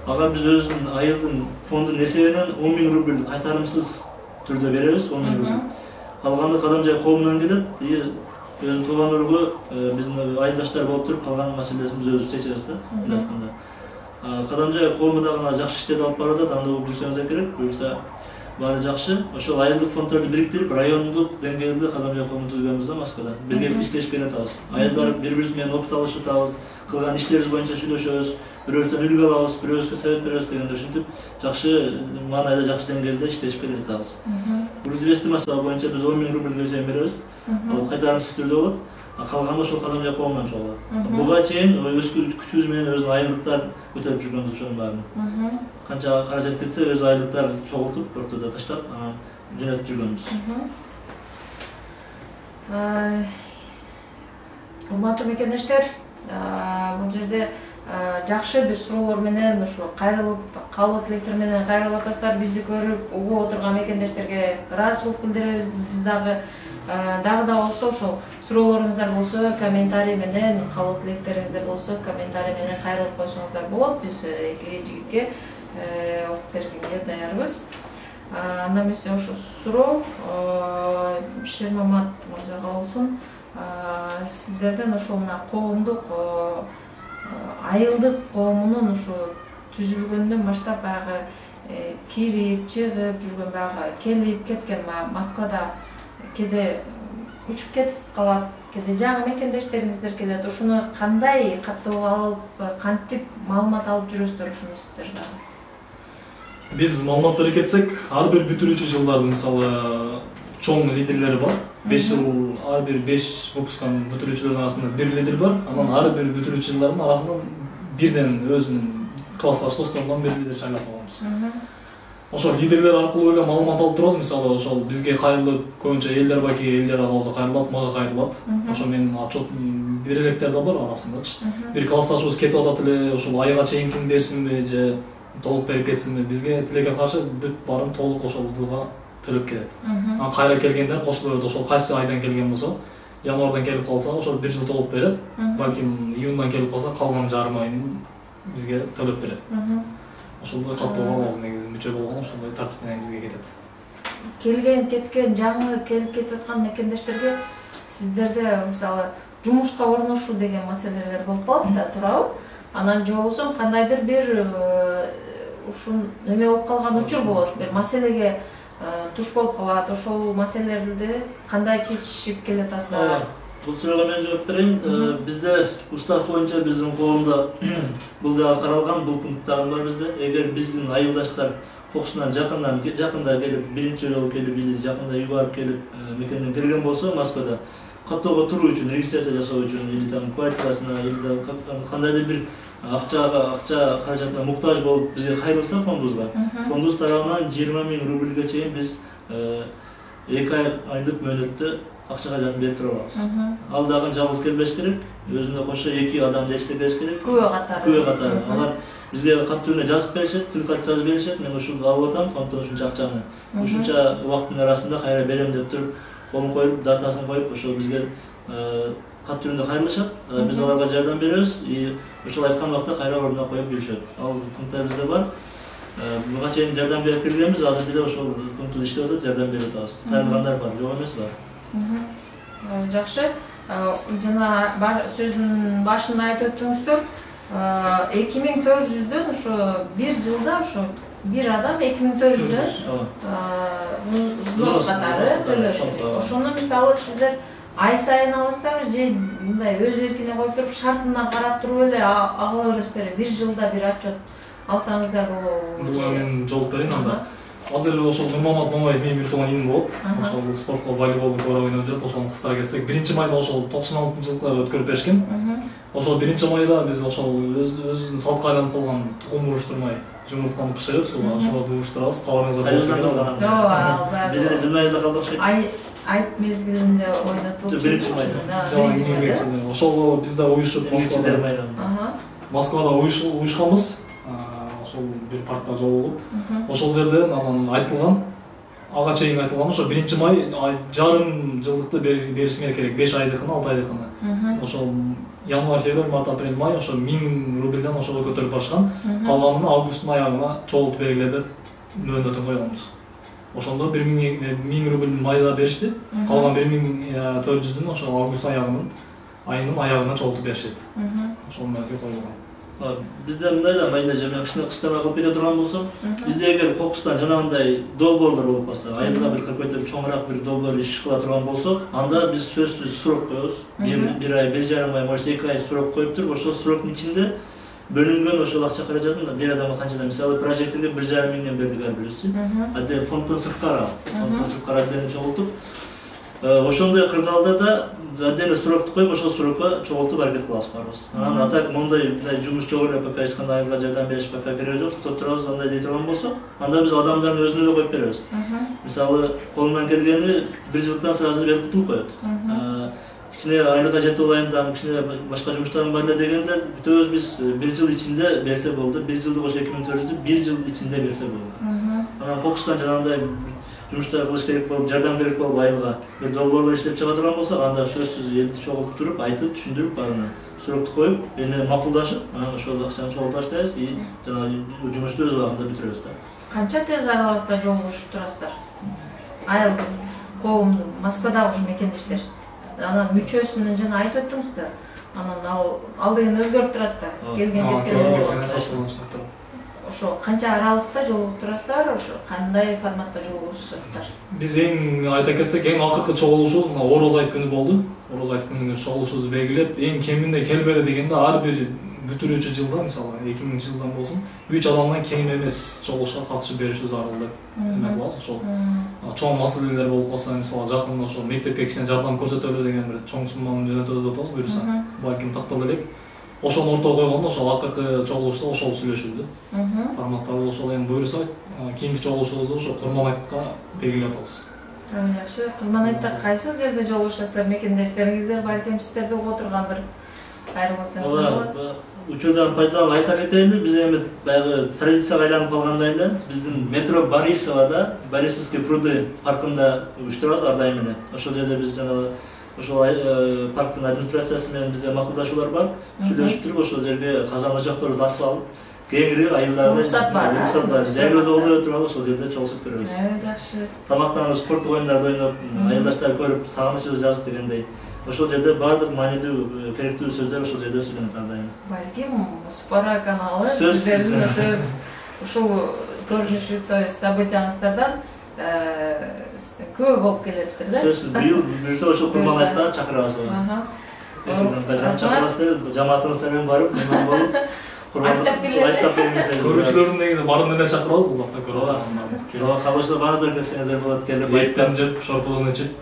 ага биз өзүбүздүн айылдын фондунун эсебинен 10.000 рубль кайтарымсыз түрдө беребиз, 10.000 рубль. Калганы Кадамжай коомунан келет, өзүнүн тууган уругу биздин айылдаштар болуп туруп калган маселесин биз өзүбүз чечебиз да. Кадамжай коому дагы жакшы иштерди алып барат, анда угуп жүрсөңүздөр керек, буюрса баары жакшы. Ошол айылдык фонддорду бириктирип, райондук деңгээлде Кадамжай коомун түзгөнбүз да Москвада. Бирге иштешип келатабыз. Айылдар бири-бирибиз менен опыт алышып атабыз, кылган иштерибиз боюнча сүйлөшөбүз, бирөөбүздөн үлгү алабыз, бирөөбүзгө совет беребиз дегенде ушинтип жакшы маанайда жакшы деңгээлде иштешип келе жатабыз. Груз 200 масала боюнча биз 10.000 рубльге чейин беребиз. Ал кайтарымсыз түрдө болот. Калганы ошол Кадамжай коомунан чогулат. Буга чейин өз күчүбүз менен өзүнүн айылдыктар көтөрүп жүргөнбүз ошонун баарын. Канча каражат кетсе өз айылдыктарын чогултуп, ортодо таштап, анан жөнөтүп жүргөнбүз. Урматтуу мекендештер, бул жерде жакшы бир суроолор менен ушу кайрылып калуу тилектер менен кайрылып атасыздар. Бизди көрүп угуп отурган мекендештерге ыраазычылык билдиребиз. Биз дагы да болсо ошол суроолоруңуздар болсо комментарий менен, калуу тилектериңиздер болсо комментарий менен кайрылып койсоңуздар болот. Биз эки жигитке окуп бергенге даярбыз. Андан эмесе ошо суроо Шермамат мырзага болсун. Сиздерден ошол мына коомдук айылдык коомунун ушу түзүлгөндөн баштап баягы кирип, чыгып жүргөн, баягы келип кеткен Москвада кеде учуп кетип калат, кеде жаңы мекендештериңиздер келет. Ушуну кандай каттоого алып, кантип маалымат алып жүрөсүздөр ушуну сиздер дагы? Биз маалымат бере кетсек, ар бир бүтүрүүчү жылдардын мисалы чоң лидерлери бар. 5 жыл ар бир 5 выпускан бүтүрүүчүлөрдүн арасында бир лидер бар. Анан ар бир бүтүрүүчү жылдардын арасынан бирден өзүнүн классташ досторунан бир лидер шайлап алганбыз. ошол лидерлер аркылуу эле маалымат алып турабыз. Мисалы ошол бизге кайрылып, көбүнчө элдер баки элдер болсо кайрылат, мага кайрылат. Ошо менин отчет бере электерди бар арасындачы. Бир классташыбыз кетип атат эле, ошол айга чейинкин берсинби же толук берип кетсинби? Бизге тилекке каршы бүт баарын толук ошол жылга төлөп келет. Анан кайра келгендер кошулуп берет. Ошол кайсы айдан келген болсо, январдан келип калса, ошол 1 жыл толуп берет. Балким июндан келип калса, калган жарым айын бизге төлөп берет. Ошондой каттоого алабыз негизи, мүчө болгон ошондой тартип менен бизге кетет. Келген, кеткен, жаңы келип кетип аткан мекендештерге сиздерде мисалы жумушка орношуу деген маселелер болуп калат да, туурабы? Анан же болбосо кандайдыр бир ушун эме болуп калган учур болот, бир маселеге туш болуп калат. Ошол маселелерди кандай чечишип келатасыздар? Бул суроого мен жооп берейин. Бизде устав боюнча биздин коомдо бул дагы каралган, бул пункт дагы бар бизде. Эгер биздин айылдаштар кокусунан жакында келип, биринчи жолу келип, или жакында үй барып келип, мекенден келген болсо, Москвада каттоого туруу үчүн, регистрация жасоо үчүн, или там квартирасына, или кандайдыр бир акча каражатына муктаж болуп бизге кайрылса фондубузга, фондубуз тарабынан 20 000 рубльге чейин биз 2 айлык мөөнөттө акча каражатын берип тура алабыз. Ал дагы жалгыз келбеш керек, өзүнө кошо 2 адамды эчтекеш керек. Күбө катары. Алар бизге каттуу түрүндө жазып беришет, тил кат жазып беришет. Мен ушул алып атам, фонддон ушунча акчаны. Ушунча убакыттын арасында кайра берем деп туруп, колун коюп, датасын коюп, ошол бизге кат түрүндө кайрылышат. Биз аларга жардам беребиз, ошол айткан убакта кайра ордуна коюп жүрүшөт. Ал пункттар бизде бар. Буга чейин жардам берип келгенбиз, азыр деле ошол пунктта иштеп атат, жардам берип атабыз. Кайрылгандар бар, жок эмес бар. Жакшы. Жана сөздүн башында айтып өттүңүздөр, 2400дөн ошо 1 жылда ошо бир адам 2400дөн взнос катары төлөшөт. Ошону мисалы сиздер ай сайын аласыздарбы же мындай өз эркине коюп туруп шартына карап туруп эле ала бересиздер? 1 жылда бир отчет алсаңыздар болобу? Буга мен жооп берейин анда. Азыр эле ошол Нурмамат Мамаев менин бир тууган иним болот. Ошол спортко волейболду кора ойноп жүрөт. Ошонун кыстара келсек, 1-майда ошол 96-жылдары өткөрүп беришкен. Ошол 1-майда биз ошол өзүнүн салтка айланып калган тукум уруштурмай жумуртканы бышырып, ошолорду уруштурабыз. Кабарыңыздар болсо. Биздин айылда калды окшойт. Айт мезгилинде ойнотулуп. 1-майда. Ошол бизде уюшуп Москвада уюшканбыз. Ошол бир паркта жолугуп, ошол жерден анан айтылган, ага чейин айтылган, ошо 1-май жарым жылдыкты беришиңер керек, 5 айдыкына, 6 айдыкына. Ошол январь, февраль, март, апрель, май ошо 1000 рубльден ошого көтөрүп барышкан. Калганын августтун аягына чогултуп бергиле деп мөөнөтүн койгонбуз. Ошондо 1000 рубль майда беришти, калган 1400дүн ошо август айынын аягына чогултуп беришет. Ошол менен койгон. Бизде мындай да майда жана кичине кыстама кылып кете турган болсо, бизде эгер кокустан жанагындай долбоорлор болуп калса, айылда бир какой-то чоңураак бир долбоор иш кыла турган болсок, анда биз сөзсүз срок коебуз. 1 ай, 1 жарым ай, может 2 ай срок коюп туруп, ошол сроктун ичинде бөлүнгөн ошол акча каражатын бир адамга канчадан, мисалы прожекторге 1,5 миңден бердик ар бирибизчи. Ате фонддон сырткары, отдельно чогултуп, ошондой кырдаалда да отдельно срокту коюп, ошол срокко чогултуп аракет кылабыз барыбыз. Анан атак мондай жумуш жок эле, пока эч кандай айылга жардам бериш, пока кереги жок, токтоп турабыз, андай дей турган болсок, анда биз адамдардын өзүнө эле коюп беребиз. Мисалы колунан келгени 1 жылдан сразу берип кутулуп коет. Кичине айлыкка жетип алайын да, кичине башка жумуштарым бар эле дегенде, бүтөбүз биз 1 жыл ичинде берсе болду. 1 жылдык ошо 2400дү 1 жыл ичинде берсе болду. Анан кокустан жанагындай жумуштар кылыш керек болуп, жардам керек болуп айылга бир долбоорлор иштеп чыга турган болсок, анда сөзсүз элди чогултуп туруп, айтып, түшүндүрүп барына срокту коюп, эне макулдашып, анан ошол акчаны чогултуп таштайбыз и жанагы жумушту өз убагында бүтүрөбүз да. Канча тез аралыкта жолугушуп турасыздар? Айыл коомдун Москвадагы ушу мекендештер. Анан мүчөсүнүн жана айтып өттүңүз да. Анан ал деген өзгөрүп турат да. Келген кеткен. Ошо канча аралыкта жолугуп турасыздар, ошо кандай форматта жолугушасыздар? Биз эң айта кетсек, эң акыркы чогулушубуз мына Ороз айт күнү болду. Ороз айт күнүнө чогулушубузду белгилеп, эң кеминде келбеди дегенде ар бир бүтүрүүчү жылда, мисалы 2000-жылдан болсун, 3 адамдан кем эмес чогулушка катышып бериши зарыл деп эме кылабыз. Ошол чоң маселелер болуп калса, мисалы жакында ошол мектепке кичине жардам көрсөтөлү деген бир чоң сумманы жөнөтөбүз деп атабыз, буюрса. Балким тактала элек. ошону ортого койгондо ошол акыркы чогулушта ошол сүйлөшүлдү. Форматтагы ошол эми буюрса, кийинки чогулушубузду ошо Курманайтка белгилеп атабыз. Жакшы. Курманайтта кайсы жерде жолугушасыздар? Мекендештериңиздер балким сиздерди угуп отурган бир айрым болсоңуз. Учурдан пайдаланып айта кетели, биз эми баягы традицияга айланып калгандай эле биздин метро Борисовада, Борисовский пруды паркында уюштурабыз ар дайым эле. Ошол жерде биз жанагы ошол парктын администрациясы менен бизде макулдашуулар бар. Сүйлөшүп туруп ошол жерге казан ошокторду тасып алып, кеңири айылдарды уруксат бар. Жайлоодо болуп туруп ошол жерде чогулушуп көрөбүз. Жакшы. Тамактанып, спорттук оюндарды ойноп, айылдаштар көрүп, сагынычыбызды жазып дегендей. Ошол жерде баардык маанилүү, керектүү сөздөр ошол жерде сүйлөнөт ар дайым. Балким Спора каналы сиздердин ушул көрүнүшү, событияңыздардан көп болуп келеттир да. Сөзсүз быйыл буюрса ошол Курманайтка чакырабыз. Эфирден кайдан чакырасыздар, жамаатыңыздар менен барып, мейман болуп, курмандык айттап бериңиздер. Көрүүчүлөрдүн негизи баарын эле чакырабыз, бул жакта көрүп. Ооба, калышта бааңыздар келсеңиздер болот, келип айттан жеп, шорпудон ичип,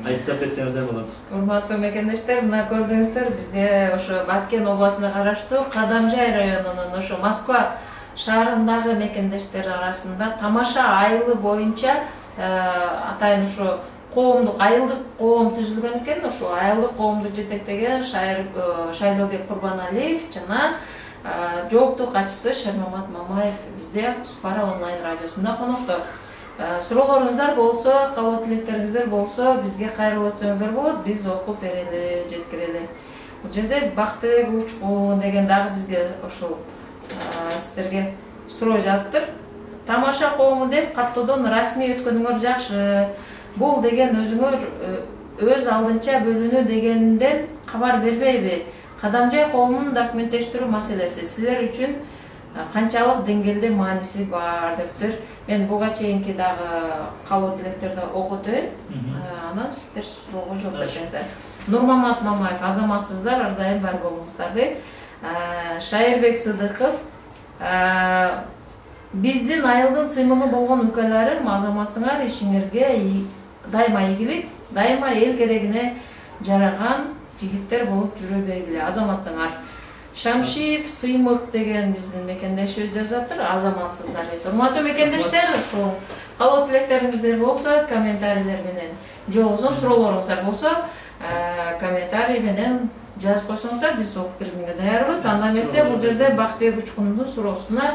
айттап кетсеңиздер болот. Урматтуу мекендештер, мына көрдүңүздөр, бизде ошо Баткен областына караштуу Кадамжай районунун ошо Москва шаарындагы мекендештер арасында тамаша айылы боюнча атайын ошо коомдук айылдык коом түзүлгөн экен. Ошо айылдык коомду жетектеген Шайлообек Курбаналиев жана жооптуу катчысы Шермамат Мамаев бизде Спара онлайн радиосунда конокто. Суроолоруңуздар болсо, каалоо тилектериңиздер болсо, бизге кайрылып өтсөңүздөр болот, биз окуп берели, жеткирели. Бул жерде Бактыбек Учкун деген дагы бизге ошол сиздерге суроо жазыптыр. Тамаша коому деп каттоодон расмий өткөнүңөр жакшы. Бул деген өзүңөр өз алдынча бөлүнүү дегенден кабар бербейби? Кадамжай коомунун документтештирүү маселеси силер үчүн канчалык деңгээлде мааниси бар дептир. Мен буга чейинки дагы каалоо тилектерди окуп өтөйүн. Анан сиздер суроого жооп берсеңиздер. Нурмамат Мамаев, азаматсыздар, ар дайым бар болуңуздар дейт. Шайырбек Сыдыков, биздин айылдын сыймыгы болгон укаларым, азаматсыңар, ишиңерге дайыма ийгилик, дайыма эл керегине жараган жигиттер болуп жүрө бергиле, азаматсыңар. Шамшиев Сыймык деген биздин мекендешибиз жазаптыр, азаматсыздар дейт. Урматтуу мекендештер, ушул каалоо тилектериңиздер болсо, комментарийлер менен жолугузун, суроолоруңуздар болсо, комментарий менен жазып койсоңуздар, биз окуп бергенге даярбыз. Анда эмесе бул жерде Бактыбек Учкундун суроосуна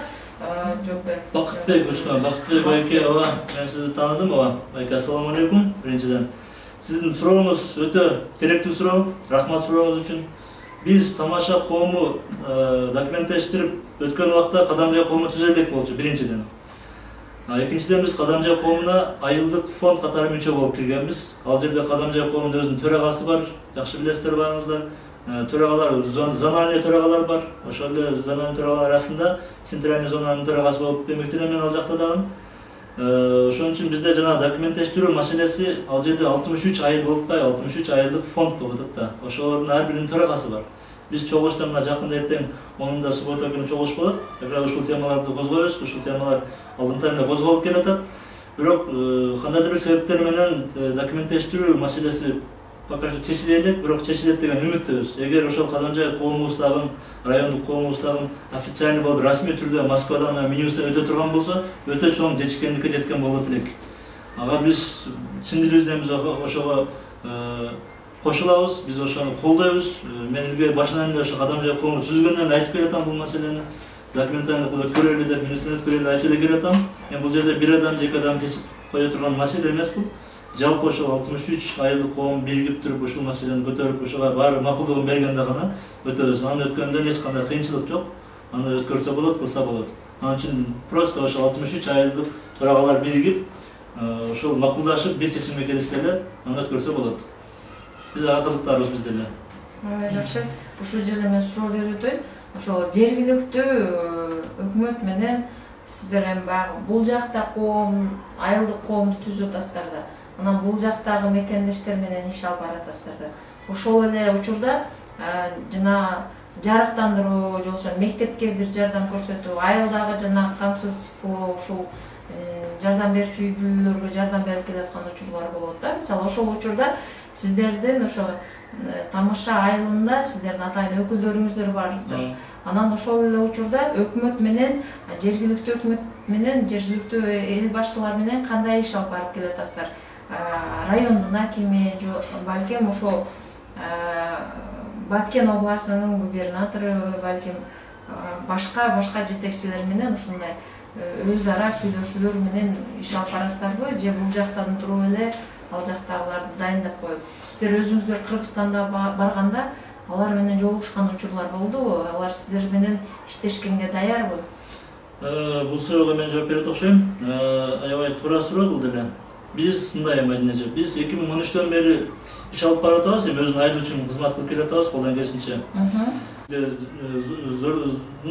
жооп берип. Бактыбек Учкун, Бактыбек байке, ооба, мен сизди тааныдым, ооба. Байке, ассаламу алейкум. Биринчиден, сиздин сурооңуз өтө керектүү суроо, рахмат сурооңуз үчүн. Биз тамаша коому документтештирип өткөн убакта Кадамжай коому түзөлдүк болчу, биринчиден. Экинчиден биз Кадамжай коомуна айылдык фонд катары мүчө болуп киргенбиз. Ал жерде Кадамжай коомунун өзүнүн төрагасы бар, жакшы билесиздер баарыңыздар. Төрагалар, зональный төрагалар бар. Ошол эле зональный төрагалар арасында центральный зонанын төрагасы болуп эмгектенем мен ал жакта дагы. Ошон үчүн бизде жана документтештирүү маселеси ал жерде 63 айыл болуп кай, 63 айылдык фонд болуп атат да. Ошолордун ар биринин төрагасы бар. Биз чогулушта мына жакында эртең 10-да суббота күнү чогулуш болот. Такыр ушул темаларды козгойбуз, ушул темалар алдынтан эле козголуп келатат. Бирок кандайдыр бир себептер менен документтештирүү маселеси пока что чечиле элек, бирок чечилет деген үмүттөбүз. Эгер ошол Кадамжай коомубуздагы, райондук коомубуздагы официальный болуп расмий түрдө Москвадан менюсы өтө турган болсо, өтө чоң жетишкендикке жеткен болот элек. Ага биз чын дилибизден биз ошого кошулабыз, биз ошону колдойбуз. Мен илгери башынан эле ошо Кадамжай коому түзүлгөндөн эле айтып келатам бул маселени. Документально өткөрөлү деп, менюсын өткөрөлү айтып эле келатам. Мен бул жерде бир адам же эки адам чечип кое турган маселе эмес бул. Жалпы ошол 63 айылдык коом биригип туруп ушул маселени көтөрүп, ошого баары макулдугун бергенде гана өтөбүз. Аны өткөндө эч кандай кыйынчылык жок. Аны өткөрсө болот, кылса болот. Анын үчүн просто ошол 63 айылдык төрагалар биригип, ошол макулдашып бир чечимге келишсе эле, аны өткөрсө болот. Биз ага кызыктарбыз бизде эле. Жакшы. Ушул жерде мен суроо берип өтөйүн. Ошол жергиликтүү өкмөт менен сиздер эми баягы бул жакта коом, айылдык коомду түзүп атасыздар да. Анан бул жактагы мекендештер менен иш алып баратасыздар да. Ошол эле учурда жана жарыктандыруу же болбосо мектепке бир жардам көрсөтүү, айылдагы жана камсыз кылуу, ушул жардам берүүчү үй бүлөлөргө жардам берип келаткан учурлар болот да. Мисалы ошол учурда сиздердин ошо тамаша айылында сиздердин атайын өкүлдөрүңүздөр бардыр. Анан ошол эле учурда өкмөт менен, жергиликтүү өкмөт менен, жергиликтүү эл башчылар менен кандай иш алып барып келатасыздар? Райондун акими, балким ошол Баткен областынын губернатору, балким башка жетекчилер менен ушундай өз ара сүйлөшүүлөр менен иш алып барасыздарбы? Же бул жактан туруп эле ал жактагыларды дайындап коюп? Сиздер өзүңүздөр Кыргызстанда барганда алар менен жолугушкан учурлар болдубу? Алар сиздер менен иштешкенге даярбы? Бул суроого мен жооп берет окшойм. Аябай туура суроо бул деле. Биз мындай Мадинеже, биз 2013-төн бери иш алып баратабыз, өзүнүн айыл үчүн кызмат кылып келатабыз колдон келишинче.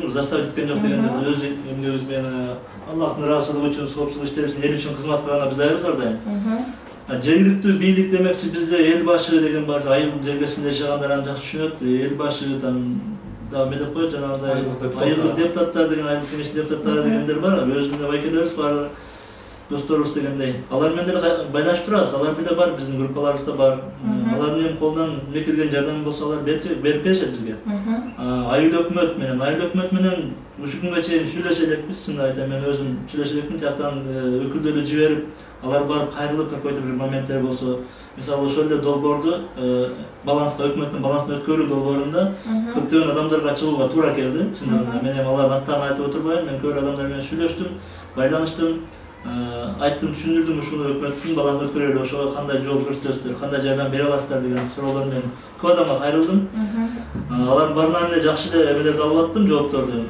Заставить эткен жок дегенде өз эмгегибиз менен Аллахтын ыраазычылыгы үчүн, соопчулук иштери үчүн, эл үчүн кызмат кылганга биз даярбыз ар дайым. Жергиликтүү бийлик демекчи бизде эл башы деген бар, айыл жергесинде жашагандар аны жакшы түшүнөт. Эл башы да эмне деп коет, жанагындай айылдык депутаттар деген, айылдык кеңештин депутаттары дегендер бар, өзүбүздүн байкелерибиз бар, досторубуз дегендей. Алар менен деле байланышып турабыз, алар деле бар, биздин группаларыбызда бар. Алардын колунан эмне келген жардам болсо алар берип келишет бизге. Айыл өкмөт менен ушу күнгө чейин сүйлөшө элекпиз, чын айтам, мен өзүм сүйлөшө элекмин, тияктан өкүлдөрдү жиберип, алар барып кайрылып какой-то бир моменттер болсо, мисалы ошол эле долбоорду баланска, өкмөттүн балансын өткөрүү долбоорунда көптөгөн адамдарга чыгууга туура келди. Чындыгында мен алардын аттарын айтып отурбайм, мен көп адамдар менен сүйлөштүм, байланыштым, айттым, түшүндүрдүм ушуну өкмөттүн балансын өткөрөлү, ошого кандай жол көрсөтөсүздөр, кандай жардам бере аласыздар деген суроолор менен көп адамга кайрылдым. Алардын баарынан эле жакшы эле эмелерди алып аттым, жоопторду.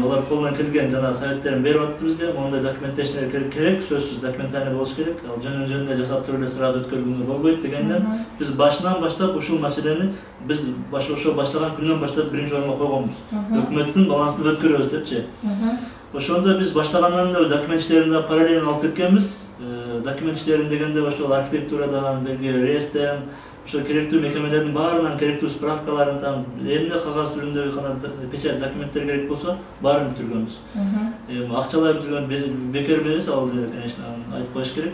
Алар колунан келген жана советтерин берип атты бизге. Мондай документация керек, сөзсүз документация болуш керек. Ал жөнүндө жасап туруп эле сразу өткөргөнгө болбойт дегенден биз башынан баштап ушул маселени биз ошо баштаган күндөн баштап биринчи орунга койгонбуз. Өкмөттүн балансын өткөрөбүз депчи. Ошондо биз баштагандан эле документ иштерин параллельно алып кеткенбиз. Документ иштерин дегенде ошол архитектурадан, реесттен, ошо керектүү мекемелердин баарынан керектүү справкаларын, там эмне кагаз түрүндөгү печать документтер керек болсо, баарын бүтүргөнбүз. Акчалай бүтүргөн бекер эмес, ал конечно айтып коюш керек.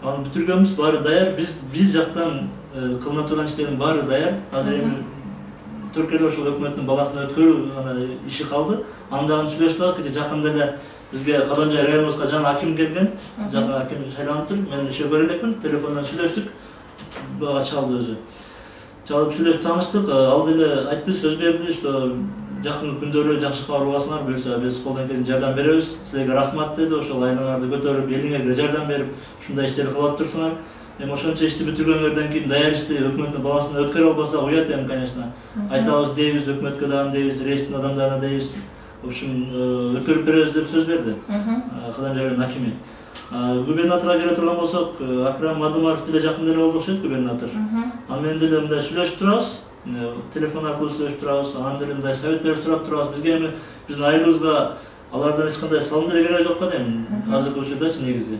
Аны бүтүргөнбүз, баары даяр. Биз жактан кылына турган иштердин баары даяр. Азыр эми Түркияда ошол өкмөттүн баласын өткөрүү иши калды. Андагы сүйлөшүп атабыз, жакында эле бизге Кадамжай районубузга жаңы аким келген. Жаңы аким шайланыптыр. Мен иши көрө элекмин, телефондон сүйлөштүк. Бага чалды өзү. Чалып сүйлөшүп тааныштык. Ал деле айтты, сөз берди, что жакынкы күндөрү жакшы кабар угасыңар, буюрса биз колдон келген жардам беребиз. Силерге рахмат деди. Ошол айлаңарды көтөрүп, элиңерге жардам берип, ушундай иштерди кылып турсуңар. Эми ошончо ишти бүтүргөндөрдөн кийин даяр ишти өкмөттүн баласын өткөрө албаса уят эми, конечно. Айтабыз дейбиз, өкмөткө дагы дейбиз, рейстин адамдарына дейбиз. В общем, өткөрүп беребиз деп сөз берди. Кадамжайдын акими. Губернаторга келе турган болсок, Акрам Мадымаров деле жакында эле болду окшойт, губернатор. Ал менен деле мындай сүйлөшүп турабыз, телефон аркылуу сүйлөшүп турабыз, анан деле мындай советтер сурап турабыз. Бизге эми биздин айылыбызга алардан эч кандай салым деле кереги жок да эми азыркы учурдачы негизи.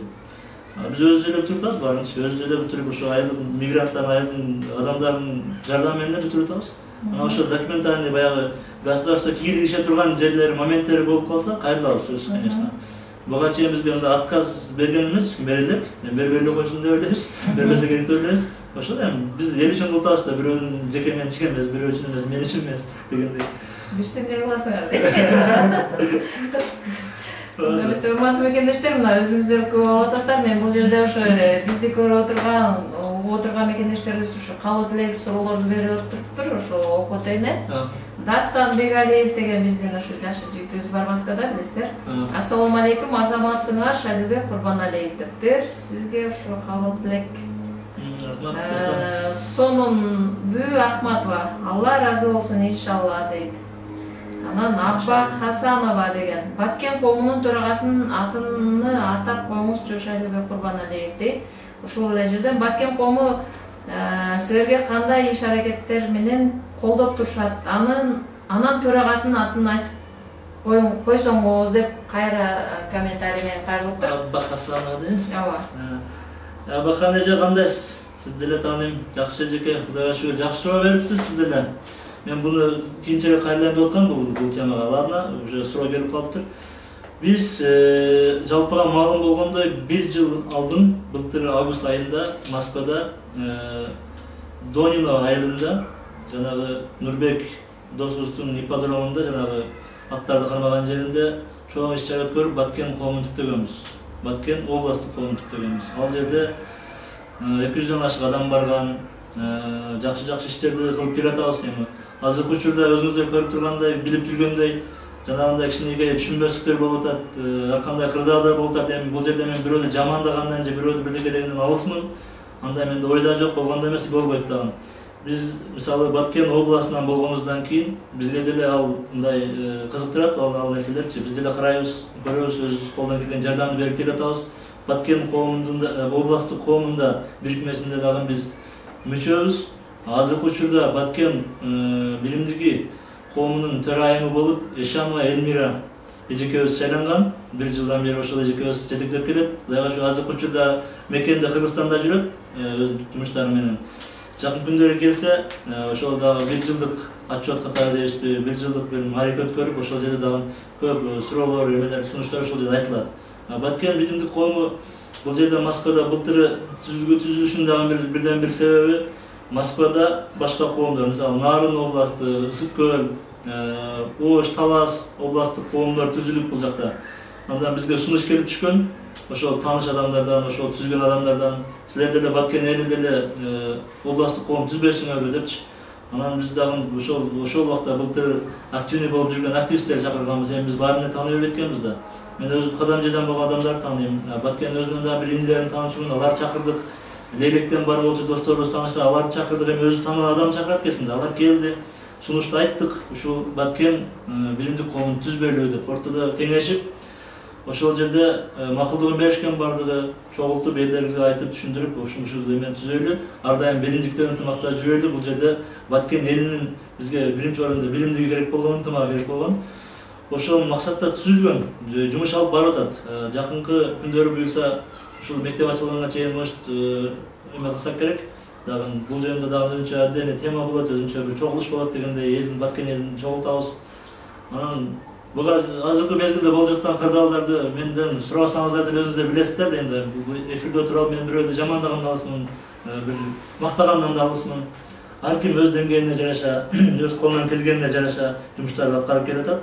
Биз өзүбүз эле бүтүрүп атабыз баарын, өзүбүз эле бүтүрүп ошо айылдын мигранттарын, айылдын адамдарын жардам менен эле бүтүрүп атабыз. Анан ошо документальный баягы государство кийлигише турган жерлери, моменттери болуп калса, кайрылабыз сөзсүз, конечно. Буга чейин бизге мындай отказ берген эмес, бере элек, бербей эле койсун деп ойлойбуз, бербесе керек деп ойлойбуз. Ошол эми биз эл үчүн кылып атабыз да, бирөөнүн жеке менчиги эмес, бирөө үчүн эмес, мен үчүн эмес дегендей. Бирсиңдей кыласыңар деп. Урматтуу мекендештер, мына өзүңүздөр көп алып атасыздар. Мен бул жерде ошо бизди көрүп отурган мекендештерибиз ушу калуу тилек суроолорду берип отуруптур. Ошо окуп өтөйүн. Дастан Бегалиев деген биздин ушу жаш жигитибиз бар Москвада, билесиздер. Ассалому алейкум, азаматсыңар Шадыбек Курбаналиев дептир. Сизге ошо калуу тилек. Сонун Бүү Ахматова, Алла разы болсун иншалла дейт. Анан Абба Хасанова деген Баткен коомунун төрагасынын атын атап коюңузчу Шадыбек Курбаналиев дейт. Ушул эле жерден Баткен коому силерге кандай иш аракеттер менен колдоп турушат? Анан төрагасынын атын айтып койсоңуз деп кайра комментарий менен кайрылыптыр. Абба Хасанова дейм. Ооба. Абба Ханежа кандайсыз? Сиз деле тааныйм. Жакшы эжеке, Кудайга шүгүр, жакшы суроо берипсиз сиз деле. Мен буну кийинчерээк кайрылайын аткам бул темага, ладно, уже суроо келип калыптыр. Биз жалпыга маалым болгондой 1 жыл алдын, былтыр август айында Москвада Донино айылында жанагы Нурбек досубуздун ипподромунда жанагы аттарды кармаган жеринде чоң иш-чара өткөрүп Баткен коомун түптөгөнбүз. Баткен областтык коомун түптөгөнбүз. Ал жерде 200дөн ашык адам барган, жакшы иштерди кылып келатабыз. Эми азыркы учурда өзүңүздөр көрүп тургандай, билип жүргөндөй жанагындай кичинекей түшүнбөстүктөр болуп атат, ар кандай кырдаалдар болуп атат. Эми бул жерде мен бирөөнү жамандагандан же бирөөнү бирдеке дегенден алысмын. Андай менде ойда жок, болгондо эмес, болбойт дагы. Биз мисалы Баткен областынан болгонубуздан кийин бизге деле ал мындай кызыктырат, ал нерселерчи. Биз деле карайбыз, көрөбүз, өзүбүз колдон келген жардамды берип келатабыз. Баткен коомунда, областтык коомунда бирикмесинде дагы биз мүчөбүз. Азыркы учурда Баткен билимдиги коомунун төрайымы болуп Эшанова Элмира эжекебиз шайланган. 1 жылдан бери ошол эжекебиз жетектеп келет. Кудайга шүгүр, азыркы учурда мекенде Кыргызстанда жүрөт, өз жумуштары менен. Жакын күндөрү келсе, ошол дагы 1 жылдык отчет катары дейбизби, 1 жылдык бир аракет көрүп, ошол жерде дагы көп суроолор, эмелер, сунуштар ошол жерде айтылат. Баткен билимдик коому бул жерде Москвада былтыры түзүлүшүнүн дагы бирден бир себеби Москвада башка коомдор, мисалы Нарын областы, Ысык көл, Ош, Талас областтык коомдор түзүлүп бул жакта. Андан бизге сунуш келип түшкөн. Ошол тааныш адамдардан, ошол түзгөн адамдардан, силер деле Баткен эли деле областтык коом түзбөйсүңөрбү депчи. Анан биз дагы ошол убакта былтыр активный болуп жүргөн активисттер чакырганбыз. Эми биз баарын тааныбай кеткенбиз да. Мен өзүм кадам жерден болгон адамдарды тааныйм. Баткен өзүнүн да бир индилерин таанышмын, алар чакырдык. Лейлектен бар болчу досторубуз, тааныштар, аларды чакырдык. Эми өзү таанылган адам чакырат экенсиң да. Алар келди. Сунушту айттык. Ушул Баткен билимдик коомун түзбөйлү деп ортодо кеңешип, ошол жерде макулдугун беришкен, бардыгы чогултуп, элдерибизге айтып, түшүндүрүп, ушул эмен түзөйлү, ар дайым билимдиктен ынтымакта жүрөлү. Бул жерде Баткен элинин бизге биринчи орунда билимдиги керек болгон, ынтымагы керек болгон. Ошол максатта түзүлгөн, жумуш алып барып атат. Жакынкы күндөрү буюрса, ушул мектеп ачылганга чейин может эме кылсак керек. Дагы бул жөнүндө дагы өзүнчө отдельный тема болот, өзүнчө бир чогулуш болот дегендей, элдин Баткен элин чогултабыз. Анан буга азыркы мезгилде болуп жаткан кырдаалдарды менден сурабасаңыздар деле өзүңүздөр билесиздер да. Энди бул эфирде туруп мен бирөөдү жамандагандан алысмын, бир мактагандан да алысмын. Ар ким өз деңгээлине жараша, өз колунан келгенине жараша жумуштарды аткарып келатат.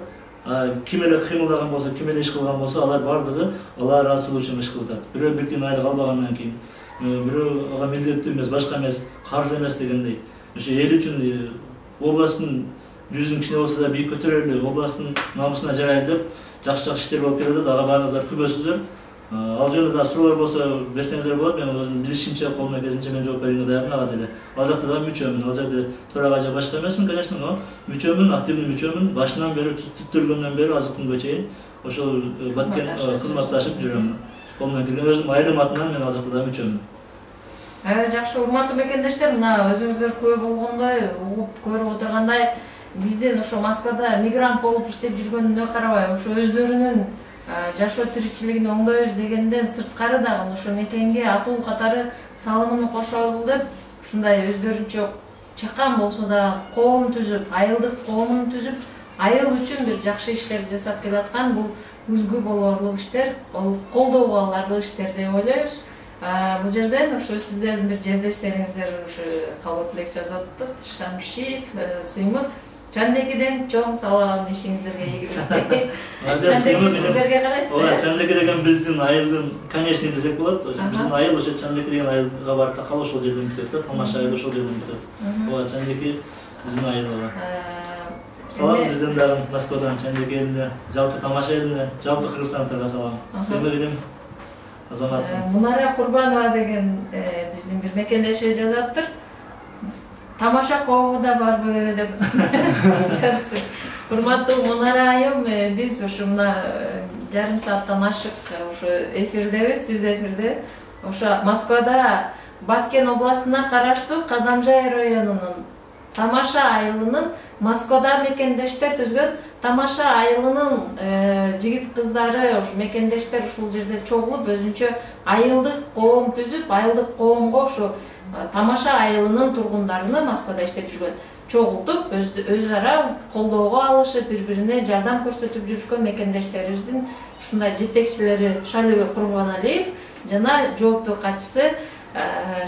Ким эле кыймылдаган болсо, ким эле иш кылган болсо, алар бардыгы алар раатчылык үчүн иш кылып атат. Бирөө бир тиын айлык албагандан кийин, бирөө ага милдеттүү эмес, башка эмес, карыз эмес дегендей. Ошо эл үчүн областтын жүзүн кичине болсо да бийик көтөрөлү, областтын намысына жарайлы деп жакшы иштер болуп келатат. Ага баарыңыздар күбөсүздөр. Ал жөнүндө да суроолор болсо берсеңиздер болот. Мен өзүм билишимче, колумдан келишинче мен жооп берүүгө даярмын ага деле. Ал жакта да мүчөмүн. Ал жерде төрага же башка эмесмин, конечно, но мүчөмүн, активный мүчөмүн. Башынан бери, түптөлгөндөн бери азыр күнгө чейин ошол Баткен кызматташып жүрөм. Колумдан келген өзүм айылым атынан мен ал жакта да мүчөмүн. Жакшы, урматтуу мекендештер, мына өзүңүздөр күбө болгондой, угуп көрүп отургандай, биздин ошо Москвада мигрант болуп иштеп жүргөнүнө карабай, ошо өздөрүнүн жашоо тиричилигин оңдойбуз дегенден сырткары дагы ошо мекенге атуу катары салымын кошолу деп ушундай өздөрүнчө чакан болсо да коом түзүп, айылдык коомун түзүп, айыл үчүн бир жакшы иштер жасап келаткан бул үлгү болорлук иштер, колдоого аларлык иштер деп ойлойбуз. Бул жерден ошо сиздердин бир жердештериңиздер ушу кабыл тилек жазып атат. Шамшиев, Сыймык, Чандекиден чоң салам, ишиңиздерге ийгилик. Чандеки сиздерге карайт. Ооба, Чандеки деген биздин айылдын конечный десек болот. Биздин айыл ошо Чандеки деген айылга барып такал ошол жерден бүтөт да, тамаша айыл ошол жерден бүтөт. Ооба, Чандеки биздин айыл ооба. Салам бизден дагы Москвадан Чандеки элине, жалпы тамаша элине, жалпы кыргызстандыктарга салам. Сыймык элим азаматсың. Мунара Курбанова деген биздин бир мекендеши жазаптыр. Тамаша коому да барбы деп жазыптыр. Урматтуу Мунара айым, биз ушу мына жарым сааттан ашык ушу эфирдебиз, түз эфирде. Ошо Москвада Баткен областына караштуу Кадамжай районунун Тамаша айылынын Москвада мекендештер түзгөн Тамаша айылынын жигит кыздары, ушу мекендештер ушул жерде чогулуп, өзүнчө айылдык коом түзүп, айылдык коомго ушу Тамаша айылынын тургундарыны Москвада иштеп жүргөн чогултуп, өз ара колдоого алышып, бири-бирине жардам көрсөтүп жүрүшкөн мекендештерибиздин ушундай жетекчилери Шалыбек Курбаналиев жана жооптуу катчысы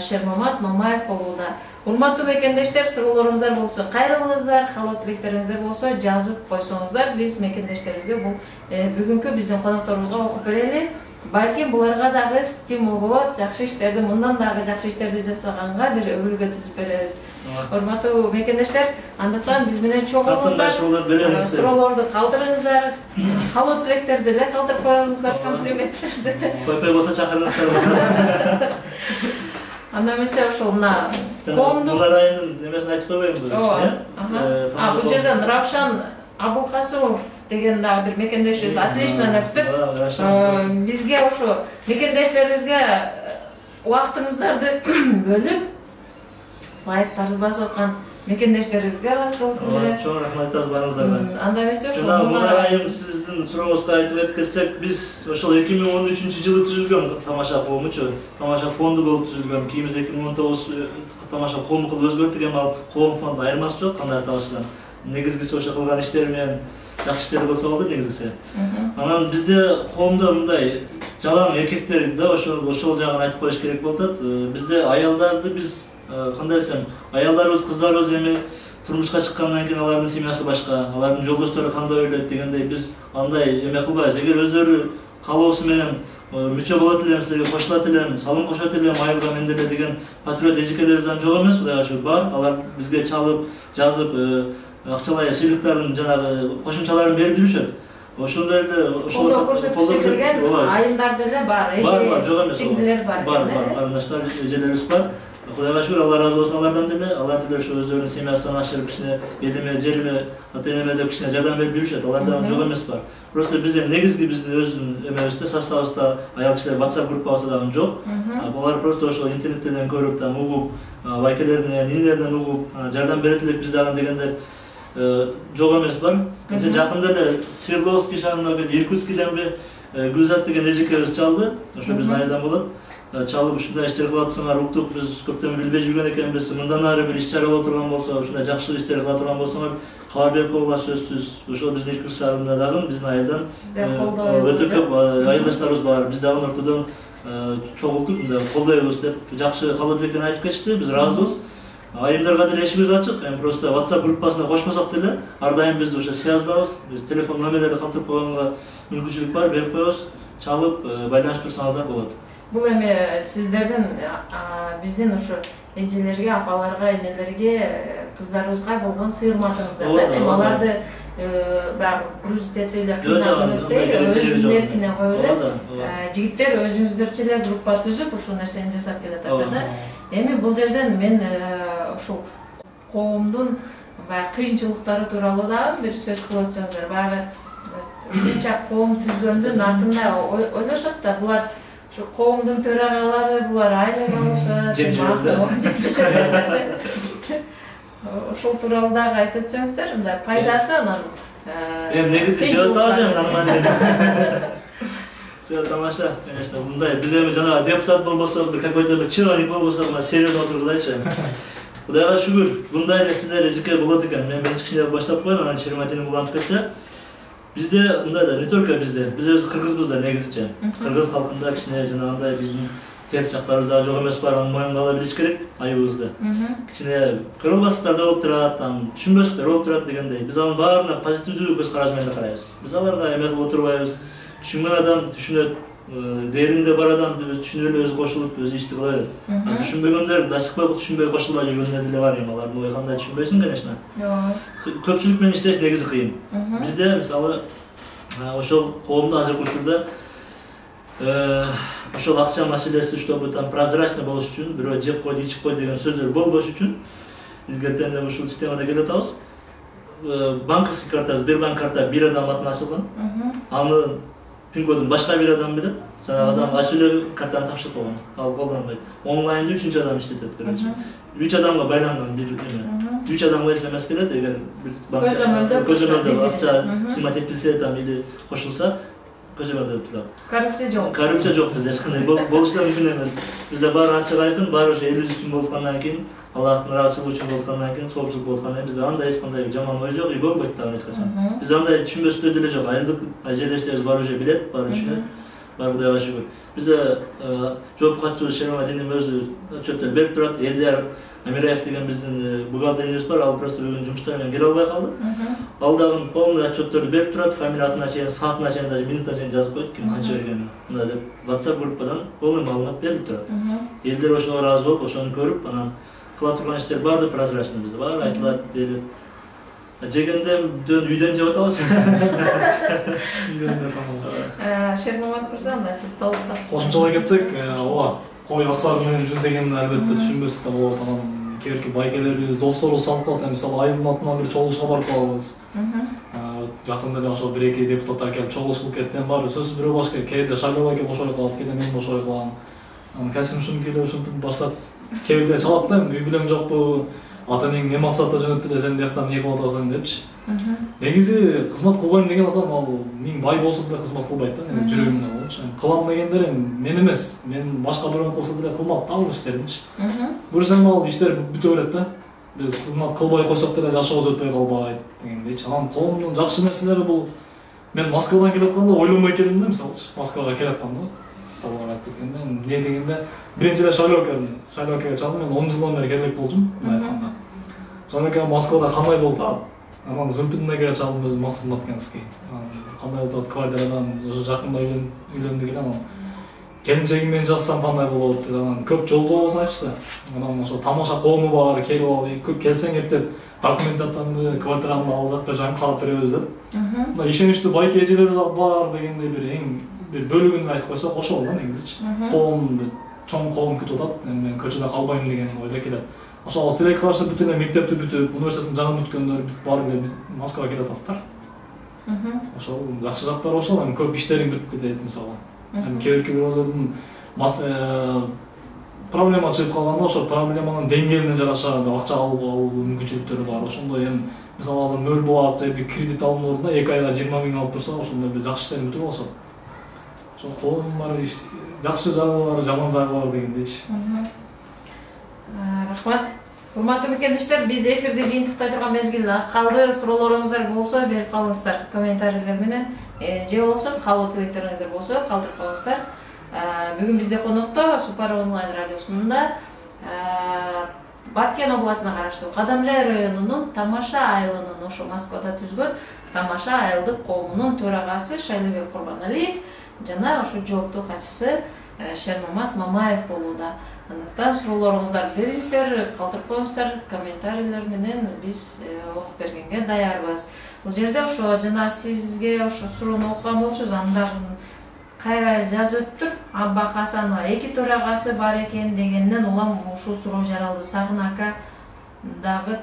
Шермамат Мамаев болууда. Урматтуу мекендештер, суроолоруңуздар болсо кайрылыңыздар, калоо тилектериңиздер болсо жазып койсоңуздар. Биз мекендештерибизге бул бүгүнкү биздин конокторубузга окуп берели. Балким буларга дагы стимул болот, жакшы иштерди, мындан дагы жакшы иштерди жасаганга бир өбүлгө түзүп беребиз. Урматтуу мекендештер, андыктан биз менен чогулуңуздар, суроолорду калтырыңыздар, калоо тилектерди эле калтырып коюңуздар, комплименттерди. Койпой болсо чакырыңыздар. Анда эмесе ошол мына коомдук Булар айынын немесин айтып койбоймунбу? Бул жерден Равшан Абулкасымов деген дагы бир мекендешибиз отлично написып, бизге ошо мекендештерибизге убактыңыздарды бөлүп, лайктарды басып аткан мекендештерибизге ырахмат билдиребиз. Чоң рахмат айтабыз барыңыздарга. Анда эмесе ошол Булар айым сиздин сурооңузга айтып өткөрсөк, биз ошол 2013-жылы түзүлгөн тамаша коомучу, тамаша фонду болуп түзүлгөн. Кийин 2019 тамаша коом кылып өзгөртүлгөн, ал коом фонду айырмасы жок, кандай аталышынан. Негизгиси ошо кылган иштери менен жакшы иштер кылса болду негизгиси. Анан бизде коомдо мындай жалаң эркектерди да ошол жагын айтып коюш керек болуп атат. Бизде аялдарды биз кандай десем, аялдарыбыз, кыздарыбыз эми турмушка чыккандан кийин алардын семьясы башка, алардын жолдоштору кандай ойлойт дегендей биз андай эме кылбайбыз. Эгер өздөрү каалоосу менен мүчө болот элем, силерге кошулат элем, салым кошот элем, айылга мен деле деген патриот эжекелерибизден жок эмес, Кудайга шүгүр бар. Алар бизге чалып, жазып, акчалай сыйлыктардын жанагы кошумчаларын берип жүрүшөт. Ошондой эле колдоо көрсөткүсү келген айымдар деле бар. Бар, жок эмес. Сиңдилер бар. Бар, карындаштар, эжелерибиз бар. Кудайга шүгүр, Алла разы болсун алардан деле. Алар деле ошо өздөрүнүн семьясынан ашырып, кичине элиме, жериме, ата-энеме деп кичине жардам берип жүрүшөт. Алардан жок эмес бар. Просто биздин негизги биздин өзүнүн эмебизде, составыбызда аял кишилер WhatsApp группабызда дагы жок. Булар просто ошо интернеттен көрүп, угуп, байкелеринен, инилеринен угуп, жардам берет элек биз дагы дегендер жок эмес бар. Жакында эле Свердловский шаарында, Иркутскийден Гүлзат деген эжекебиз чалды. Ошо биздин айылдан болот. Чалып ушундай иштер кыла атсаңар, уктук, биз көптөн билбей жүргөн экенбиз. Мындан ары бир иш чара боло турган болсо, ушундай жакшы иштер кыла турган болсоңор, кабар берип койгула сөзсүз. Ошол биздин Иркутск шаарында дагы биздин айылдан өтө көп айылдаштарыбыз бар. Биз дагы ортодон чогултуп, мындай колдойбуз деп жакшы каалоо тилектерин айтып кетишти. Биз ыраазыбыз. Айымдарга деле эшигибиз ачык. Эми просто WhatsApp группасына кошмосок деле, ар дайым биз ошо связдабыз. Биз телефон номерлерди калтырып койгонго мүмкүнчүлүк бар, берип коебуз. Чалып, байланышып турсаңыздар болот. Бул эми сиздердин биздин ошо эжелерге, апаларга, энелерге, кыздарыбызга болгон сыйырматыңыздар да. Эми аларды баягы грузить эле кыйнап эле, өзүнүн эркине коюп эле. Жигиттер өзүңүздөрчө эле группа түзүп ушул нерсени жасап келатасыздар да. Эми бул жерден мен ушул коомдун баягы кыйынчылыктары тууралуу дагы бир сөз кылып өтсөңүздөр. Баягы ушунча коом түзгөндүн артында ойлошот да, булар коомдун төрагалары, булар айлык алышат. Ошол тууралуу дагы айтып өтсөңүздөр, мындай пайдасы анан. Эми негизи жыгылтабыз нормально. Тамаша, конечно, мындай биз эми жана депутат болбосок, какой-то бир чиновник болбосок, мына серьезно отургулайчы. Кудайга шүгүр, мындай нерселер эжеке болот экен. Мен биринчи кичине баштап коеюн, анан чирматини улантып кетсе. Бизде мындай да, не только бизде, биз өзү кыргызбыз да негизиче. Кыргыз калкында кичине жанагындай биздин терс жактарыбыз да жок эмес бар, аны моюнга ала билиш керек айыбыбызды. Кичине көрө албастыктар да болуп турат, түшүнбөстүктөр болуп турат дегендей. Биз анын баарына позитивдүү көз караш менен карайбыз. Биз аларга эме кылып отурбайбыз. Түшүнгөн адам түшүнөт, дээринде бар адам түшүнүп эле өзү кошулуп, өзү ишти кыла берет. Түшүнбөгөндөр дашыкпай түшүнбөй кошулбай жүргөндөр деле бар. Алардын ою кандай түшүнбөйсүң, конечно. Көпчүлүк менен иштеш негизи кыйын. Бизде мисалы ошол коомдо азыркы учурда ошол акча маселеси, чтобы там прозрачно болуш үчүн, бирөө жеп койду, ичип койду деген сөздөр болбош үчүн илгертен эле ушул системада келатабыз. Банковский карта, Сбербанк карта бир адам атына ачылган. Аны пин-кодун башка бир адам билет. Жанагы адам ачып эле картаны тапшырып койгон. Ал колдонбойт. Онлайнда 3 адам иштетет, короче. 3 адамга байланган бир эме. 3 адамга смс келет, эгер бир көзөмөлдө акча сымат этилсе там или кошулса, көзөмөлдө турат. Коррупция жок. Коррупция жок бизде, эч кандай болуш да мүмкүн эмес. Бизде баары ачык айкын, баары ошо элибиз үчүн болуткандан кийин, Аллахтын ыраазычылыгы үчүн болуткандан кийин, коопчулук болуткандан кийин бизде андай эч кандай жаман ой жок, и болбойт дагы эч качан. Бизде андай түшүнбөстүктөр деле жок. Айылдык жерлештерибиз баары уже билет, баары түшүнөт. Бар Кудайга шүгүр. Бизде жооп катчубуз Шерматинин өзү отчеттер берип турат, элдер Амираев деген биздин бухгалтерибиз бар, ал просто бүгүн жумуштар менен келе албай калды. Ал дагы полный отчетторду берип турат, фамилия атына чейин, саатына чейин, даже минутына чейин жазып коет, ким канча бергенин. Мына деп WhatsApp группадан полный маалымат берилип турат. Элдер ошого ыраазы болуп, ошону көрүп, анан кыла турган иштер баары прозрачный бизде, баары айтылат, дейли. Жегенде үйдөн жеп атабыз. Шермамат мырза, мына сиз толуктап кошумчалай кетсек, ооба, кой аксары менен жүздөгенин албетте түшүнбөс да болот. Анан кээинки байкелерибиз, досторубуз салып калат. Мисалы айылдын атынан бир чогулушка барып калабыз. Жакында эле ошо 1-2 депутаттар келип чогулуш кылып кетти. Баары сөзсүз бирөө башка, кээде Шайлоо байке бошой калат, кээде мен бошой калам. Анан касым ушункиле ушинтип барсак, кээ бирөө чалат да, үй бүлөң жокпу, ата-энең не максатта жөнөттү да сен бияктан эмне кылып атасың депчи. Негизи кызмат кылбайм деген адам ал миң бай болсо деле кызмат кылбайт да, жүрөгүндө болчу. Кылам дегендер мен эмес, мен башка бирөө кылса деле кылмак табыл иштеринчи. Бурсам ал иштер бүтө берет да. Биз кызмат кылбай койсок деле жашообуз өтпөй калбайт дегендейчи. Анан коомдун жакшы нерселери бул мен Москвадан келип атканда ойлонбой келдим да, мисалчы, Москвага келип атканда. Талган айтып кеткенде, эмне дегенде биринчи эле Шайлоокага чалдым, мен 10 жылдан бери келбек болчумун, айтканда. Шайлоокага Москвада кандай болду? Анан Зульпиндеге чалдым өзүм, Максим Маткенский. Кандай болду? Квартирадан ошо жакында үйлөндүк эле, анан келинчегим менен жазсам кандай болот? Анан көп жолдобуз айтышты. Анан ошо тамаша коому бар, келип ал, көп келсең эптеп документацияңды, квартирамды алсак да жайым карап беребиз деп. Мына ишеничтүү байке эжелер бар дегендей бир эң бир бөлүгүн айтып койсок ошол да негизичи. Коом, чоң коом күтүп атат, мен көчөдө калбайм деген ойдо келет. Ошол стрейк кылышып бүтүн эле мектепти бүтүп, университеттин жаңы бүткөндөр барып эле Москвага келип ататтар. Ошол жакшы жактары ошол, эми көп иштериң бүтүп кетет мисалы. Эми кээ бирөөлөрдүн проблема чыгып калганда ошол проблеманын деңгээлине жараша акча алуу мүмкүнчүлүктөрү бар. Ошондой эми мисалы азыр нөл булак же бир кредит алуунда 2 айга 20 000 алып турса, ошондой бир жакшы иштерин бүтүп алышат. Ошол коом бар, жакшы жагы бар, жаман жагы бар дегендейчи. Рахмат. Урматтуу мекендештер, биз эфирди жыйынтыктай турган мезгил аз калды. Суроолоруңуздар болсо берип калыңыздар комментарийлер менен. Же болбосо калуу тилектериңиздер болсо калтырып коюңуздар. Бүгүн бизде конокто Супар онлайн радиосунда Баткен областына караштуу Кадамжай районунун Тамаша айылынын ошо Москвада түзгөн Тамаша айылдык коомунун төрагасы Шайлообек Курбаналиев жана ошо жооптуу катчысы Шермамат Мамаев болууда. Андыктан суроолоруңуздарды бериңиздер, калтырып коюңуздар, комментарийлер менен биз окуп бергенге даярбыз. Бул жерде ошо жана сизге ошо суроону окуган болчубуз, анда кайра жазып өттүр. Абба Хасанова 2 төрагасы бар экен дегенден улам ушул суроо жаралды. Сагын ака дагы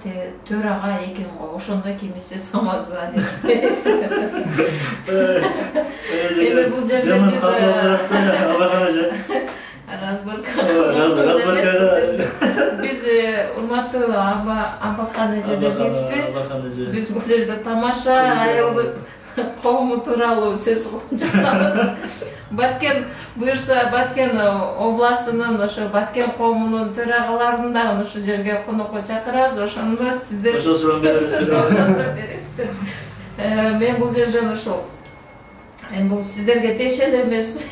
төрага экен го. Ошондой кимиси Самазова дейт. Эми бул жерде биз урматтуу Абахан эже дедиңизби? Биз бул жерде Тамаша айылдык коому тууралуу сөз кылып жатабыз. Баткен буюрса Баткен областынын ошо Баткен коомунун төрагаларын да ошол жерге конокко чакырабыз. Ошондо сиздер ошол суроо бериңиздер. Мен бул жерден ошол бул сиздерге тиешелүү эмес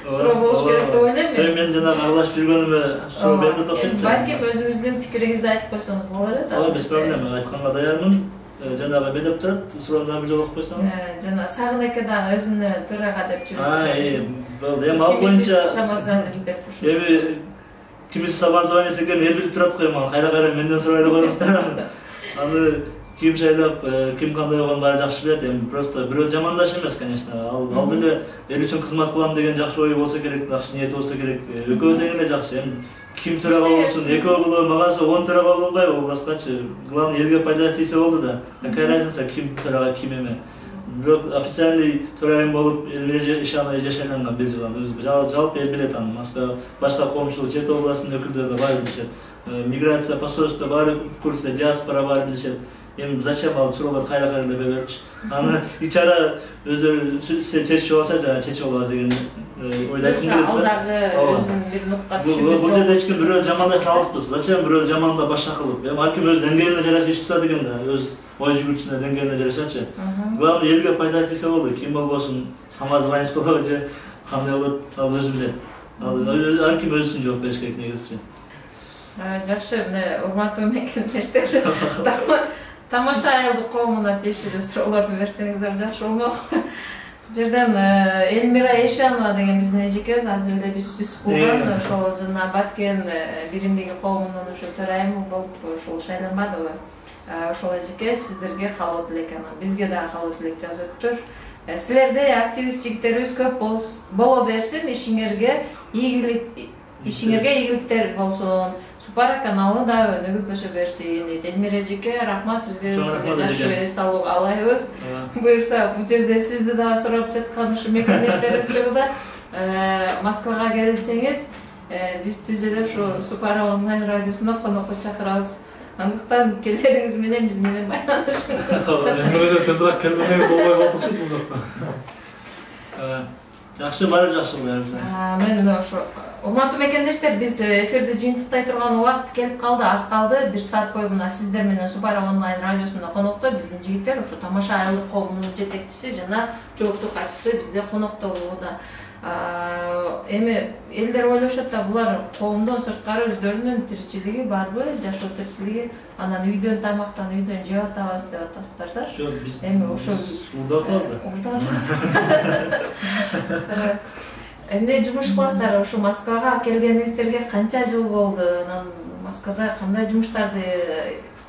суроо болуш керек деп ойлойм. Мен жана аралашып жүргөнүмө суроо берди деп окшойт. Балким өзүңүздүн пикириңизди айтып койсоңуз болор эле. Ооба, без проблема, айтканга даярмын. Жанагы эмне деп турат? Суроону бир жолу окуп койсоңуз. Жана Сагын эке дагы өзүнө төрага деп жүрөт. Болду. Эми ал боюнча Самазовани деп ушул. Эми кимиси Самазовани экенин эл билип турат го, эми кайра менден сурай эле коюңуздар. Аны ким шайлап, ким кандай болгонун баары жакшы билет. Эми просто бирөө жамандаш эмес, конечно. Ал деле эл үчүн кызмат кылам деген жакшы ой болсо керек, жакшы ниет болсо керек. Экөө тең эле жакшы. Эми ким төрага болсун, экөө болобу, магасы 10 төрага болбойбу, областчы. Главный элге пайдасы тийсе болду да. Какая разница, ким төрага, ким эме. Бирок официальный төрайым болуп, эл менен ишана жашайланган бир жылдан өзү жалпы эл билет аны. Москва башка коомчулук Чет областынын өкүлдөрү баары билишет. Миграция посольство баары в курсе, диаспора баары билишет. Эми зачем ал суроолорду кайра деп берипчи. Аны ичара өзү чечип алса жана чечип албас деген ойду айткым келет. Ал дагы өзүнүн бир нукта түшүнүп. Бул жерде эч ким бирөө жамандашып албайбыз. Зачем бирөө жамандап башка кылып? Эми ар ким өз деңгээлине жараша иш турса деген да, өз ой жүгүртүүсүнө деңгээлине жарашачы. Главный элге пайдасы тийсе болду. Ким болбосун, Самазовани болобу же кандай болот, ал өзү билет. Ар ким өзүнүн жооп бериш керек негизичи. Жакшы, мына урматтуу мекендештер, тамаша айылдык коомуна тиешелүү суроолорду берсеңиздер жакшы болмок. Бул жерден Элмира Эшанова деген биздин эжекебиз азыр эле биз сүз кылган, ошол жана Баткен биримдиги коомунун ошо төрайымы болуп ошол шайланбадыбы. Ошол эжеке сиздерге каалоо тилек, анан бизге дагы каалоо тилек жазып өттүр. Силерде активист жигиттерибиз көп боло берсин, ишиңерге ийгиликтер болсун. Супара каналы да өнүгүп өсө берсин. Элмира эжеке, рахмат сизге, жакшы эс алуу алайбыз. Буюрса, бул жерде сизди дагы сурап жаткан ушу мекендештерибиз чыгды. Москвага келсеңиз, биз түз эле ушу Супара онлайн радиосуна конокко чакырабыз. Андыктан келериңиз менен биз менен байланышыңыз. Элмира эже тезирээк келбесеңиз болбой калат бул жакта. Жакшы, баары жакшы болот. Мен ошо урматтуу мекендештер, биз эфирди жыйынтыктай турган убакыт келип калды, аз калды. 1 саат бою мына сиздер менен Супара онлайн радиосунда конокто биздин жигиттер, ошо тамаша айылдык коомунун жетекчиси жана жооптуу катчысы бизде конокто болууда. Эми элдер ойлошот да, булар коомдон сырткары өздөрүнүн тиричилиги барбы, жашоо тиричилиги, анан үйдөн тамактан үйдөн жеп атабыз деп атасыздар да. Эми ошо уурдап атабыз да. Эмне жумуш кыласыздар? Ошо Москвага келгениңиздерге канча жыл болду? Анан Москвада кандай жумуштарды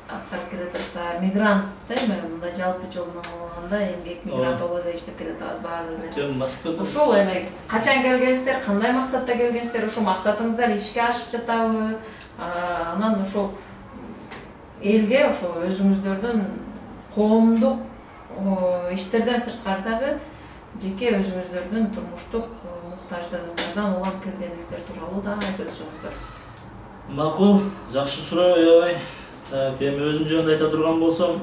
аткарып келатасыздар? Мигрант дейми? Мындай жалпы жолун алганда эмгек мигрант болуп эле иштеп келатабыз баарыбыз. Жөн Москвада. Ошол эми качан келгенсиздер? Кандай максатта келгенсиздер? Ошо максатыңыздар ишке ашып жатабы? Анан ошо элге ошо өзүңүздөрдүн коомдук иштерден сырткары дагы жеке өзүңүздөрдүн турмуштук муктаждыгыңыздардан улам келгениңиздер тууралуу дагы айтып өтсөңүздөр. Макул, жакшы суроо, аябай. Эми өзүм жөнүндө айта турган болсом,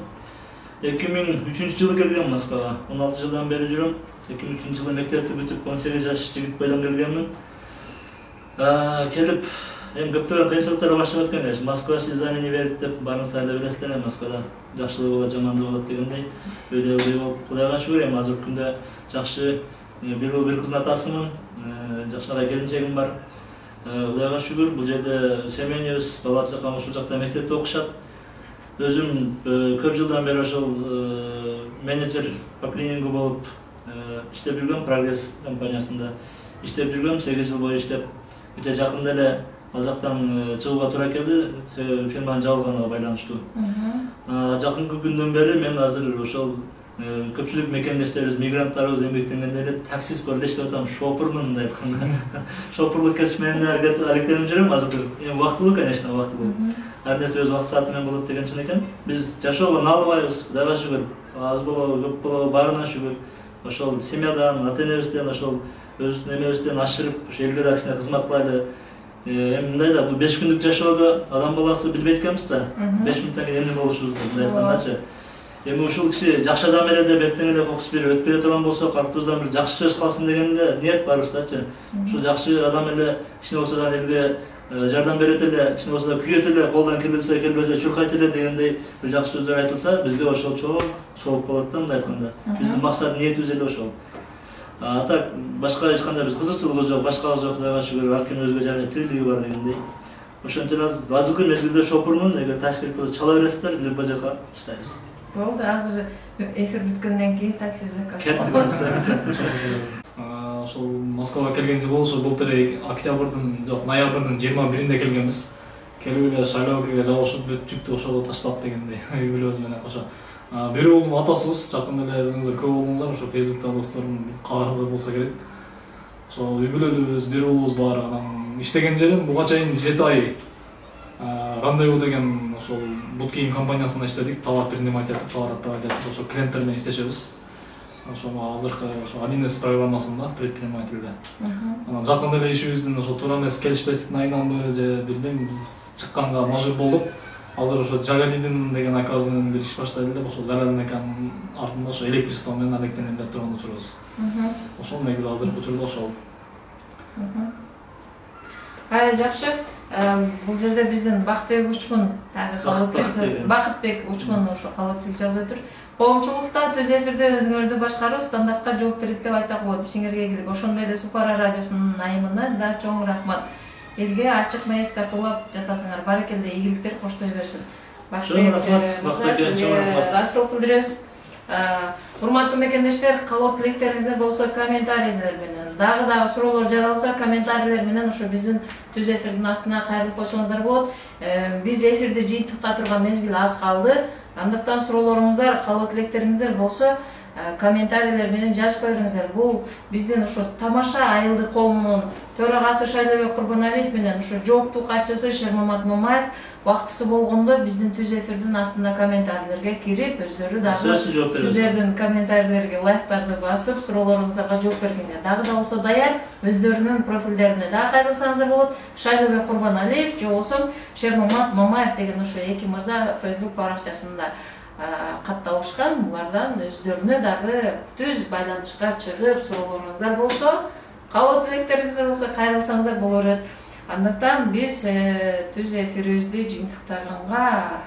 2003-жылы келгем Москвага. 16 жылдан бери жүрөм. 2003-жылы мектепти бүтүп 18 жаш жигит бойдон келгенмин. Келип, эми көптөгөн кыйынчылыктар баштап өткөн. Москва слезами не верит деп баарыңыздар да билесиздер, Москвада жакшылык болот, жамандык болот дегендей. Өйдө болуп, Кудайга шүгүр, эми азыркы күндө жакшы бир уул бир кыздын атасымын. Жакшы келинчегим бар. Кудайга шүгүр, бул жерде семейибиз, балдар жакка ушул жакта мектепте окушат. Өзүм көп жылдан бери ошол менеджер по клинингу болуп иштеп жүргөм, Прогресс компаниясында иштеп жүргөм, 8 жыл бою иштеп. Өтө жакында эле ал жактан чыгууга туура келди, фирманын жабылганына байланыштуу. Жакынкы күндөн бери мен азыр ошол көпчүлүк мекендештерибиз, мигранттарыбыз эмгектенгенде эле таксист болуп иштеп атам, шопурмун мындай айтканда. Шопурлук кесип менен аракеттенип жүрөм азыр. Эми убактылуу, конечно, убактылуу. Ар нерсе өз убакыт сааты менен болот деген чын экен. Биз жашоого наалыбайбыз, Кудайга шүгүр. Аз болобу, көп болобу, баарына шүгүр. Ошол семьядан, ата-энебизден, ошол өзүбүздүн эмебизден ашырып, ошо элге да кичине кызмат кылайлы. Эми мындай да, бул 5 күндүк жашоодо адам баласы билбейт экенбиз да. 5 мүнөттөн кийин эмне болушубузду мындай айткандачы. Эми ушул киши жакшы адам эле деп эртең эле кокус берип өтүп келе турган болсо, калктыбыздан бир жакшы сөз калсын деген эле ниет барыбыздачы. Ушул жакшы адам эле кичине болсо да элге жардам берет эле, кичине болсо да күйөт эле, колдон келбесе чуркайт эле дегендей бир жакшы сөздөр айтылса, бизге ошол чоң сооп болот да мындай айтканда. Биздин максат, ниетибиз эле ошол. Ата башка эч кандай биз кызыкчылыгыбыз жок, башкабыз жок, Кудайга шүгүр, ар ким өзгө жана тирилиги бар дегендей. Ошентип азыркы мезгилде шопурмун, эгер таш керек болсо чала бересиздер, любой жака таштайбыз. Болду, азыр эфир бүткөндөн кийин такси заказ кылабыз. Ошол Москвага келген жылы ошо былтыр октябрдын, жок, ноябрдын 21-inde келгенбиз. Келип эле шайлоокеге жабышып бүттүктү, ошого таштап дегендей, үй бүлөбүз менен кошо. Бир уулдун атасыбыз, жакында эле өзүңүздөр көп болуңуздар, ошо Facebook'та досторум кабарыңыздар болсо керек. Ошо үй бүлөлүбүз, бир уулубуз бар, анан иштеген жерим буга чейин 7 ай Рандеву деген ошол бут кийим компаниясында иштедик, товар принимать этип, товар отправлять этип, ошо клиенттер менен иштешебиз. Ошо азыркы ошо 1С программасында предпринимательде. Анан жакында эле ишибиздин ошо туура эмес келишпестиктин айынан же билбейм, биз чыкканга мажбур болуп, азыр ошо Жалалидин деген акабыз менен бир иш баштайлы деп, ошо Жалалидин аканын артында ошо электричество менен алектенип турган учурубуз. Ошол негизи азыркы учурда ошол. Жакшы. Бул жерде биздин Бактыбек Учмун дагы Бакытбек Учмун ошо калыптык жазып өтүр. Коомчулукта түз эфирде өзүңөрдү башкаруу стандартка жооп берет деп айтсак болот. Ишиңерге ийгилик. Ошондой эле Супара радиосунун айымына да чоң рахмат. элге ачык маек тартуулап жатасыңар. Барекелде, ийгиликтер, коштой берсин. Чоң рахмат, ырахмат билдиребиз. Урматтуу мекендештер, калоо тилектериңиздер болсо комментарийлер менен, дагы суроолор жаралса комментарийлер менен ошо биздин түз эфирдин астына кайрылып койсоңуздар болот. Биз эфирди жыйынтыкта турган мезгил аз калды. Андыктан суроолоруңуздар, калоо тилектериңиздер болсо комментарийлер менен жазып коюңуздар. Бул биздин ошо тамаша айылдык коомунун төрагасы Шайлообек Курбаналиев менен ошо жооптуу катчысы Шермамат Мамаев вактысы болгондо биздин түз эфирдин астына комментарийлерге кирип, өздөрү дагы сиздердин комментарийлерге лайктарды басып, суроолоруңуздарга жооп бергенге дагы да болсо даяр, өздөрүнүн профилдерине дагы кайрылсаңыздар болот. Шайлообек Курбаналиев же болсо Шермамат Мамаев деген ошо эки мырза Facebook баракчасында катталышкан. Булардан өздөрүнө дагы түз байланышка чыгып, суроолоруңуздар болсо, калоо тилектериңиздер болсо кайрылсаңыздар боло берет. Андыктан биз түз эфирибизди жыйынтыктаганга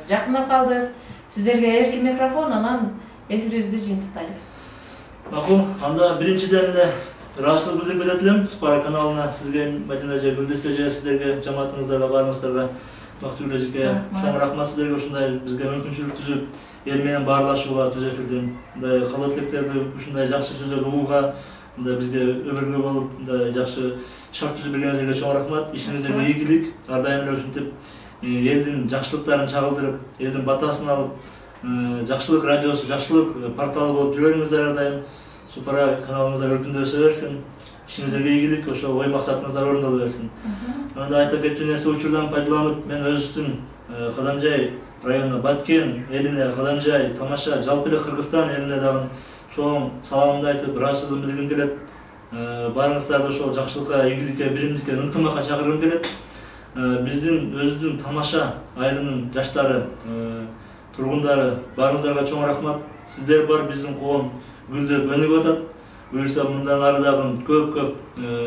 жакындап калдык. Сиздерге эркин микрофон, анан эфирибизди жыйынтыктайлы. Макул, анда биринчиден эле ыраазычылык билдирip элем Супара каналына сизге, Мадина эже, Гүлдес эже, сиздерге, жамаатыңыздарга, баарыңыздарга Бактыгүл эжеке чоң рахмат сиздерге ушундай бизге мүмкүнчүлүк түзүп, эл менен баарлашууга түз эфирден, мындай калоо тилектерди ушундай жакшы сөздөр угууга, мындай бизге өмүргө болуп, мындай жакшы шарт түзүп бергениңизге чоң рахмат. Ишиңиздерге ийгилик, ар дайым эле ушинтип элдин жакшылыктарын чагылдырып, элдин батасын алып, жакшылык радиосу, жакшылык порталы болуп жүрөңүздөр ар дайым. Супара каналыңыздар өркүндөй өсө берсин. Ишиңиздерге ийгилик, ошо ой максатыңыздар орундала берсин. Анда айта кетчү нерсе учурдан пайдаланып, мен өзүбүздүн Кадамжай районуна, Баткен элине, Кадамжай, тамаша, жалпы эле Кыргызстан элине дагы чоң саламымды айтып, ыраазычылыгымды билдиргим келет. Баарыңыздарды ошол жакшылыкка, ийгиликке, биримдикке, ынтымакка чакыргым келет. Биздин өзүбүздүн тамаша айылынын жаштары, тургундары, баарыңыздарга чоң рахмат. Сиздер бар, биздин коом гүлдөп өнүгүп атат. Буюрса мындан ары дагы көп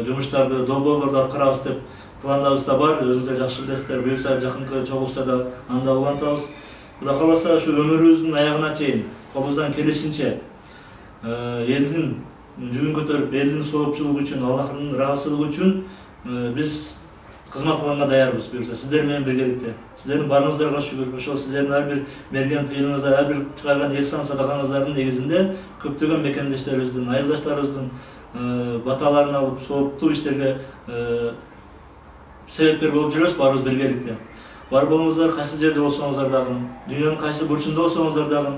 жумуштарды, долбоорлорду аткарабыз деп пландабыз да бар. Өзүңүздөр жакшы билесиздер. Буюрса жакынкы чогулуштарда анда улантабыз. Кудай кааласа ушу өмүрүбүздүн аягына чейин колубуздан келишинче элдин жүгүн көтөрүп, элдин соопчулугу үчүн, Аллахтын ыраазычылыгы үчүн биз кызмат кылганга даярбыз. Буюрса сиздер менен биргеликте. Сиздердин барыңыздарга шүгүр. Ошол сиздердин ар бир берген тыйыныңыздар, ар бир чыгарган эксан садакаңыздардын негизинде көптөгөн мекендештерибиздин, айылдаштарыбыздын баталарын алып, сооптуу иштерге себепкер болуп жүрөбүз баарыбыз биргеликте. Бар болуңуздар, кайсы жерде болсоңуздар дагы, дүйнөнүн кайсы бурчунда болсоңуздар дагы,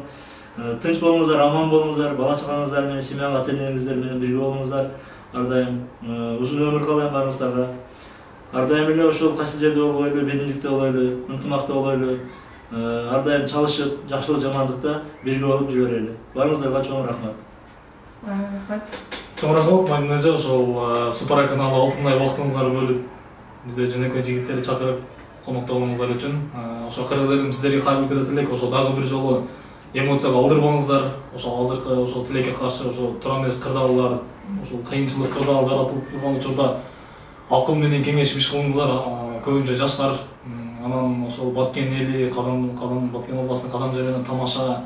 тынч болуңуздар, аман болуңуздар, бала чагаңыздар менен, семьяң, ата-энеңиздер менен бирге болуңуздар. Ар дайым узун өмүр каалайм баарыңыздарга. Ар дайым эле ошол кайсы жерде болбойлу, бедимдикте болойлу, ынтымакта болойлу, ар дайым чалышып, жакшылык жамандыкта бирге болуп жүрө берели. Баарыңыздарга чоң рахмат. Рахмат. Чоң рахмат, Мадина эже, ошол Супара каналы алтындай убактыңыздарды бөлүп, бизде жөнөкөй жигиттерди чакырып, коноктогонуңуздар үчүн. Ошо кыргыз элим сиздерге кайрылып кетет элек, ошо дагы бир жолу эмоцияга алдырбаңыздар. Ошо азыркы ошо тилекке каршы ошо туура эмес кырдаалдар, ошо кыйынчылык кырдаал жаратылып турган учурда акыл менен кеңешип иш кылыңыздар. Көбүнчө жаштар, анан ошол Баткен эли, Баткен областынын Кадамжай менен тамаша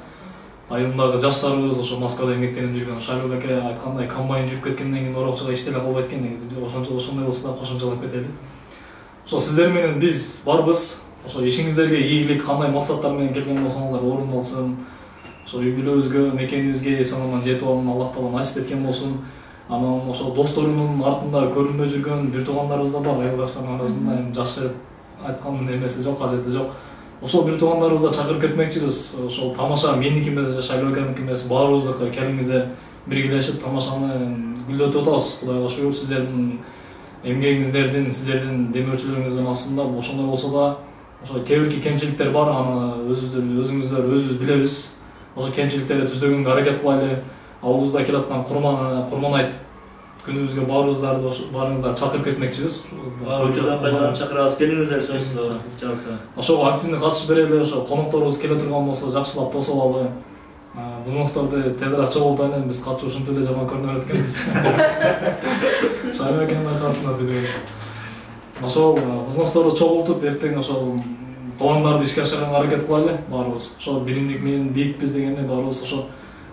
айылындагы жаштарыбыз, ошо Москвада эмгектенип жүргөн Шайлообек айткандай комбайн жүрүп кеткенден кийин орокчуга иштеле калбайт экен, негизи ошондой болсо да кошумчалап кетели. Ошо сиздер менен биз барбыз. Ошо ишиңиздерге ийгилик, кандай максаттар менен келген болсоңуздар орундалсын. Ошо үй бүлөбүзгө, мекенибизге эсен-аман жетип алууну Аллах Таала насип эткен болсун. Анан ошо досторунун артында көрүнбөй жүргөн бир туугандарыбыз да бар, айылдаштардын арасында жакшы айткандын эмеси жок, кажети жок. Ошол бир туугандарыбызды чакырып кетмекчибиз. Ошол тамаша меники эмес, Шайлообекники эмес, баарыбыздыкы келиңиздер биргелешип тамашаны гүлдөтүп атабыз. Кудайга шүгүр, сиздердин эмгегиңиздердин, сиздердин демөөрчүлүгүңүздүн астында ошондой болсо да, ошо кээ бирки кемчиликтер бар, аны өзүңүздөр өзүбүз билебиз. Ошо кемчиликтерди түздөгөнгө аракет кылайлы. Алдыбызда келаткан Курман айт күнүбүзгө баарыңыздар чакырып кетмекчибиз. Учурдан пайдаланып чакырабыз, келиңиздер сөзсүз жалпы. Ошого активдүү катышып берели, ошо конокторубуз келе турган болсо жакшылап тосуп алалы. Взносторду тезирээк чогултайлы, биз катчу ушинтип эле жаман көрүнө берет экенбиз. Шайлообектин аркасында сөйдүп. Ошол взносторду чогултуп, эртең ошол пландарды ишке ашырганга аракет кылайлы баарыбыз. Ошо биримдик менен бийикпиз дегенде баарыбыз ошо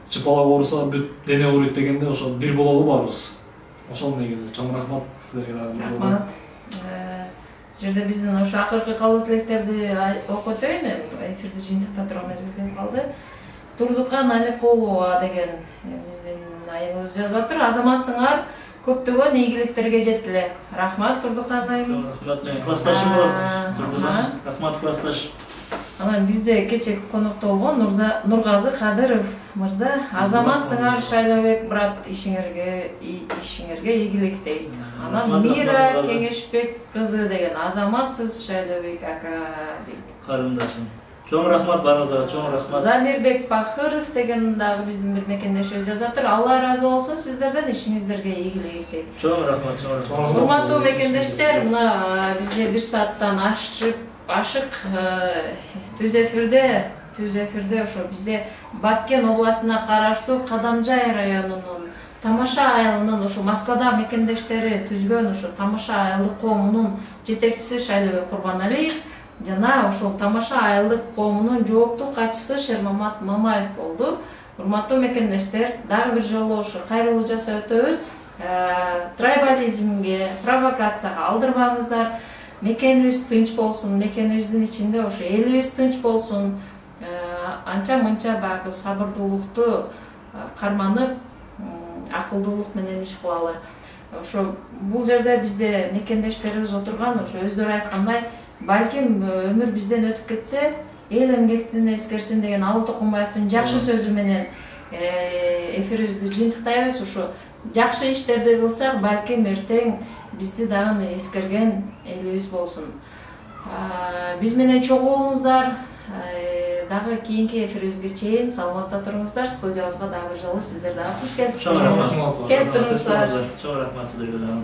чыпалак ооруса бүт дене ооруйт дегенде ошо бир бололу баарыбыз. ошол негизи чоң рахмат силерге дагы. Рахмат. Жерде биздин ошо акыркы калуу тилектерди окуп өтөйүн. Эфирди жыйынтыкта турган мезгил келип калды. Турдукан Аликулова деген биздин айымыбыз жазып атыр. Азаматсыңар, көптөгөн ийгиликтерге жеткиле. Рахмат Турдукан айым. Рахмат, мен классташым болот. Турдукан. Рахмат классташ. Анан бизде кече конокто болгон Нургазы Кадыров мырза. Азаматсыңар Шайлообек брат, ишиңерге ийгилик дейт. Анан Мира Кеңешбек кызы деген азаматсыз Шайлообек ака дейт. Карындашым. Чоң рахмат барыңыздарга, чоң рахмат. Замирбек Бахыров деген дагы биздин бир мекендешибиз жазып атыр. Алла ыраазы болсун сиздерден, ишиңиздерге ийгилик дейт. Чоң рахмат, чоң рахмат. Урматтуу мекендештер, мына бизде 1 сааттан ашык түз эфирде ошо бизде Баткен областына караштуу Кадамжай районунун Тамаша айылынын ошо Москвада мекендештери түзгөн ошо Тамаша айылдык коомунун жетекчиси Шайлообек Курбаналиев жана ошол Тамаша айылдык коомунун жооптуу катчысы Шермамат Мамаев болду. Урматтуу мекендештер, дагы бир жолу ошо кайрылуу жасап өтөбүз. Трайбализмге, провокацияга алдырбаңыздар. Мекенибиз тынч болсун, мекенибиздин ичинде ошо элибиз тынч болсун. Анча мынча баягы сабырдуулукту карманып, акылдуулук менен иш кылалы. Ошо бул жерде бизде мекендештерибиз отурган, ошо өздөрү айткандай, балким өмүр бизден өтүп кетсе, эл эмгектин эскерсин деген Абыл Токумбаевдин жакшы сөзү менен эфирибизди жыйынтыктайбыз. Ошо жакшы иштерди кылсак, балким эртең бизди дагы эскерген элибиз болсун. Биз менен чогулуңуздар. Дагы кийинки эфирибизге чейин саламатта туруңуздар. Студиябызга дагы бир жолу сиздер дагы куш келипсиздер. Чоң рахмат. Келип туруңуздар. Чоң рахмат сиздерге дагы.